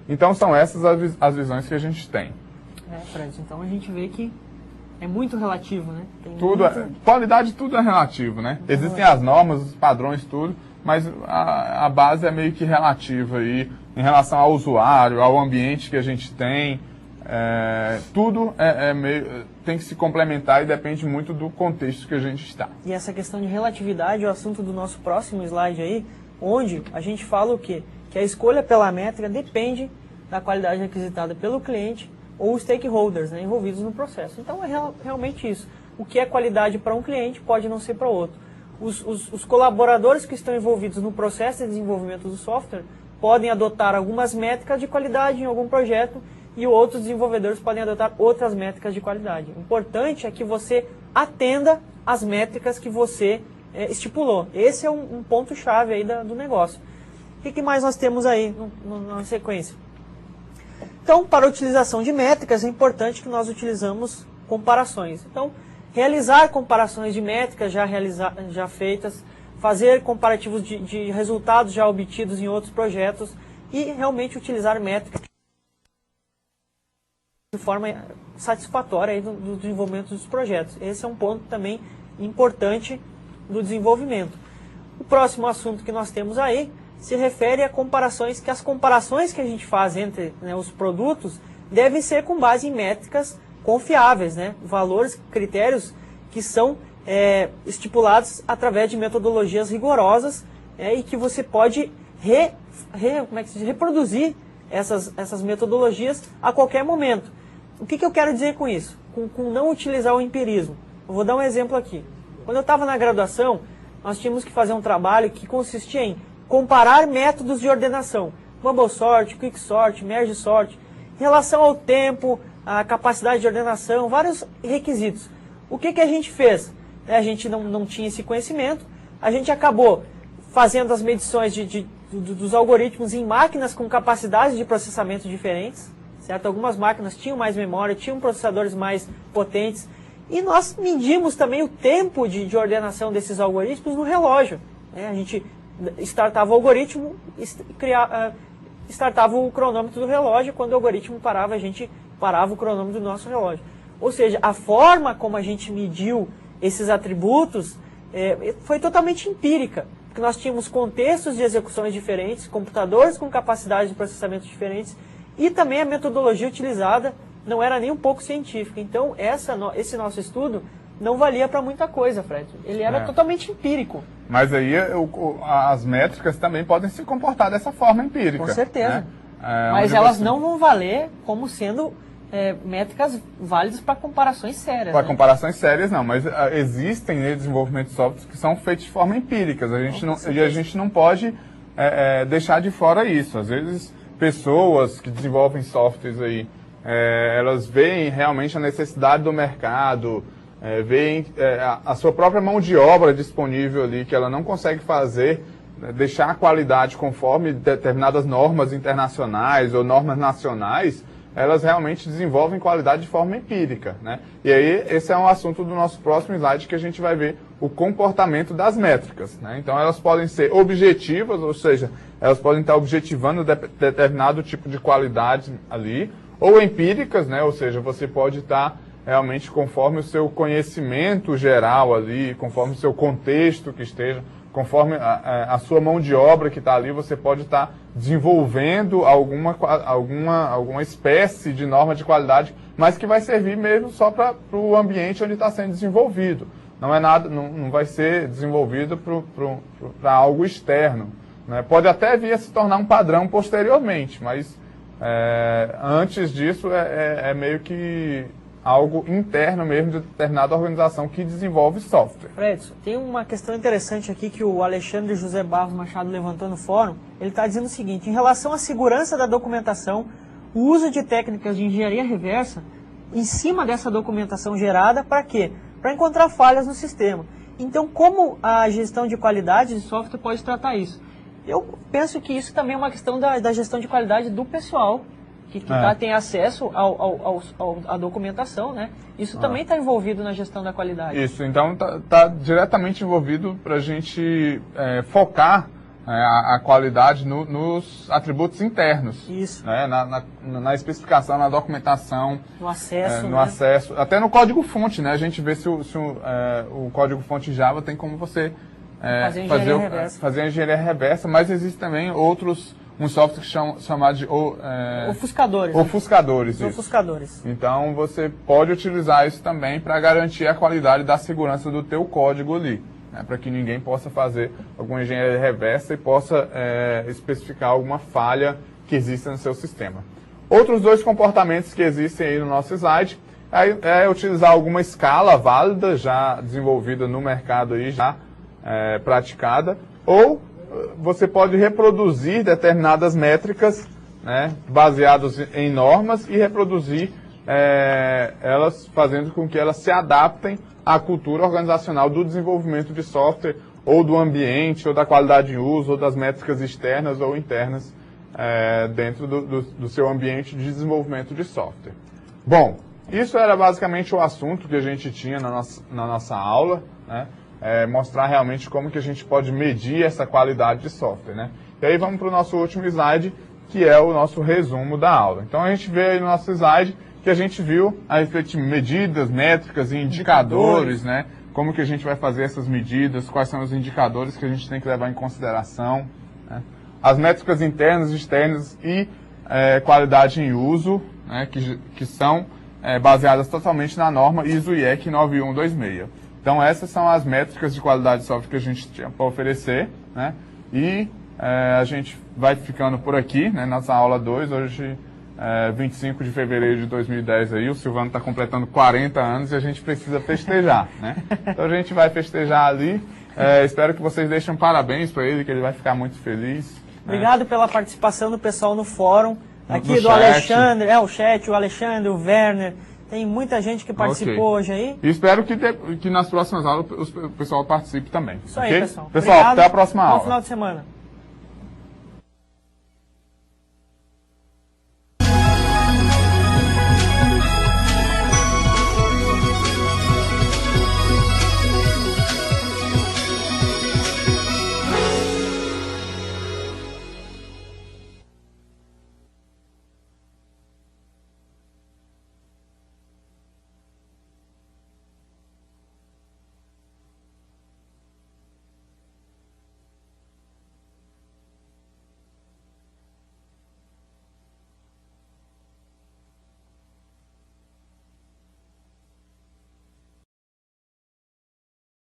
[SPEAKER 1] Então são essas as visões que a gente tem.
[SPEAKER 2] Fred, então a gente vê que é muito relativo, né?
[SPEAKER 1] Qualidade tudo é relativo, né? Existem as normas, os padrões, tudo, mas a base é meio que relativa aí em relação ao usuário, ao ambiente que a gente tem. Tudo tem que se complementar e depende muito do contexto que a gente está.
[SPEAKER 2] E essa questão de relatividade é o assunto do nosso próximo slide aí, onde a gente fala o quê? Que a escolha pela métrica depende da qualidade requisitada pelo cliente ou stakeholders, né, envolvidos no processo. Então é realmente isso. O que é qualidade para um cliente pode não ser para outro. Os colaboradores que estão envolvidos no processo de desenvolvimento do software podem adotar algumas métricas de qualidade em algum projeto e outros desenvolvedores podem adotar outras métricas de qualidade. O importante é que você atenda às métricas que você estipulou. Esse é um ponto-chave aí do negócio. O que mais nós temos aí na sequência? Então, para a utilização de métricas, é importante que nós utilizamos comparações. Então, realizar comparações de métricas já feitas, fazer comparativos de resultados já obtidos em outros projetos e realmente utilizar métricas de forma satisfatória aí do desenvolvimento dos projetos. Esse é um ponto também importante do desenvolvimento. O próximo assunto que nós temos aí se refere a comparações, que as comparações que a gente faz entre os produtos devem ser com base em métricas confiáveis, né? Valores, critérios que são estipulados através de metodologias rigorosas e que você pode reproduzir essas metodologias a qualquer momento. O que eu quero dizer com isso? Com não utilizar o empirismo. Eu vou dar um exemplo aqui. Quando eu estava na graduação, nós tínhamos que fazer um trabalho que consistia em comparar métodos de ordenação, Bubble Sort, Quick Sort, Merge Sort, em relação ao tempo, a capacidade de ordenação, vários requisitos. O que a gente fez? A gente não tinha esse conhecimento, a gente acabou fazendo as medições dos algoritmos em máquinas com capacidades de processamento diferentes, certo? Algumas máquinas tinham mais memória, tinham processadores mais potentes, e nós medimos também o tempo de ordenação desses algoritmos no relógio. A gente startava o algoritmo, startava o cronômetro do relógio, quando o algoritmo parava, a gente parava o cronômetro do nosso relógio. Ou seja, a forma como a gente mediu esses atributos foi totalmente empírica, porque nós tínhamos contextos de execuções diferentes, computadores com capacidades de processamento diferentes, e também a metodologia utilizada não era nem um pouco científica. Então, esse nosso estudo não valia para muita coisa, Fred. Ele era totalmente empírico.
[SPEAKER 1] Mas aí as métricas também podem se comportar dessa forma empírica.
[SPEAKER 2] Com certeza.
[SPEAKER 1] Né?
[SPEAKER 2] Mas elas não vão valer como sendo métricas válidas para comparações sérias.
[SPEAKER 1] Para comparações sérias não, mas existem desenvolvimento de softwares que são feitos de forma empírica. A gente não pode deixar de fora isso. Às vezes, pessoas que desenvolvem softwares aí, elas veem realmente a necessidade do mercado, veem a sua própria mão de obra disponível ali, que ela não consegue fazer, deixar a qualidade conforme determinadas normas internacionais ou normas nacionais, elas realmente desenvolvem qualidade de forma empírica, né? E aí, esse é um assunto do nosso próximo slide, que a gente vai ver o comportamento das métricas, né? Então, elas podem ser objetivas, ou seja, elas podem estar objetivando determinado tipo de qualidade ali, ou empíricas, né? Ou seja, você pode estar realmente conforme o seu conhecimento geral ali, conforme o seu contexto que esteja, conforme a sua mão de obra que está ali, você pode estar desenvolvendo alguma espécie de norma de qualidade, mas que vai servir mesmo só para o ambiente onde está sendo desenvolvido. Não é nada, não vai ser desenvolvido para algo externo, né? Pode até vir a se tornar um padrão posteriormente, mas antes disso é meio que algo interno mesmo de determinada organização que desenvolve software.
[SPEAKER 2] Fredson, tem uma questão interessante aqui que o Alexandre José Barros Machado levantou no fórum. Ele está dizendo o seguinte: em relação à segurança da documentação, o uso de técnicas de engenharia reversa em cima dessa documentação gerada, para quê? Para encontrar falhas no sistema. Então, como a gestão de qualidade de software pode tratar isso? Eu penso que isso também é uma questão da gestão de qualidade do pessoal, que tem acesso à documentação, né? Isso também está envolvido na gestão da qualidade.
[SPEAKER 1] Isso, então está diretamente envolvido para a gente focar a qualidade nos atributos internos.
[SPEAKER 2] Isso.
[SPEAKER 1] Né? Na especificação, na documentação.
[SPEAKER 2] No acesso.
[SPEAKER 1] No acesso, até no código-fonte, né? A gente vê se o código-fonte Java tem como você fazer a engenharia reversa, mas existem também uns softwares que são chamados de
[SPEAKER 2] ofuscadores.
[SPEAKER 1] Ofuscadores. Então você pode utilizar isso também para garantir a qualidade da segurança do teu código ali, né? Para que ninguém possa fazer alguma engenharia reversa e possa especificar alguma falha que exista no seu sistema. Outros 2 comportamentos que existem aí no nosso slide é utilizar alguma escala válida já desenvolvida no mercado aí, já praticada, ou você pode reproduzir determinadas métricas, né, baseadas em normas e reproduzir elas, fazendo com que elas se adaptem à cultura organizacional do desenvolvimento de software, ou do ambiente, ou da qualidade em uso, ou das métricas externas ou internas dentro do seu ambiente de desenvolvimento de software. Bom, isso era basicamente o assunto que a gente tinha na nossa aula, né? Mostrar realmente como que a gente pode medir essa qualidade de software, né? E aí vamos para o nosso último slide, que é o nosso resumo da aula. Então a gente vê aí no nosso slide que a gente viu a respeito de medidas, métricas e indicadores, né? Como que a gente vai fazer essas medidas, quais são os indicadores que a gente tem que levar em consideração, né? As métricas internas, externas e qualidade em uso, né? Que são baseadas totalmente na norma ISO/IEC 9126. Então essas são as métricas de qualidade de software que a gente tinha para oferecer, né? E a gente vai ficando por aqui, né? Nossa aula 2, hoje 25 de fevereiro de 2010 aí, o Silvano está completando 40 anos e a gente precisa festejar, né? Então a gente vai festejar ali, espero que vocês deixem parabéns para ele, que ele vai ficar muito feliz.
[SPEAKER 2] Obrigado pela participação do pessoal no fórum, aqui do Alexandre, o chat, o Alexandre, o Werner. Tem muita gente que participou hoje aí.
[SPEAKER 1] E espero que nas próximas aulas o pessoal participe também.
[SPEAKER 2] Isso aí, pessoal.
[SPEAKER 1] Pessoal,
[SPEAKER 2] obrigado.
[SPEAKER 1] Até a próxima aula.
[SPEAKER 2] Bom final de semana.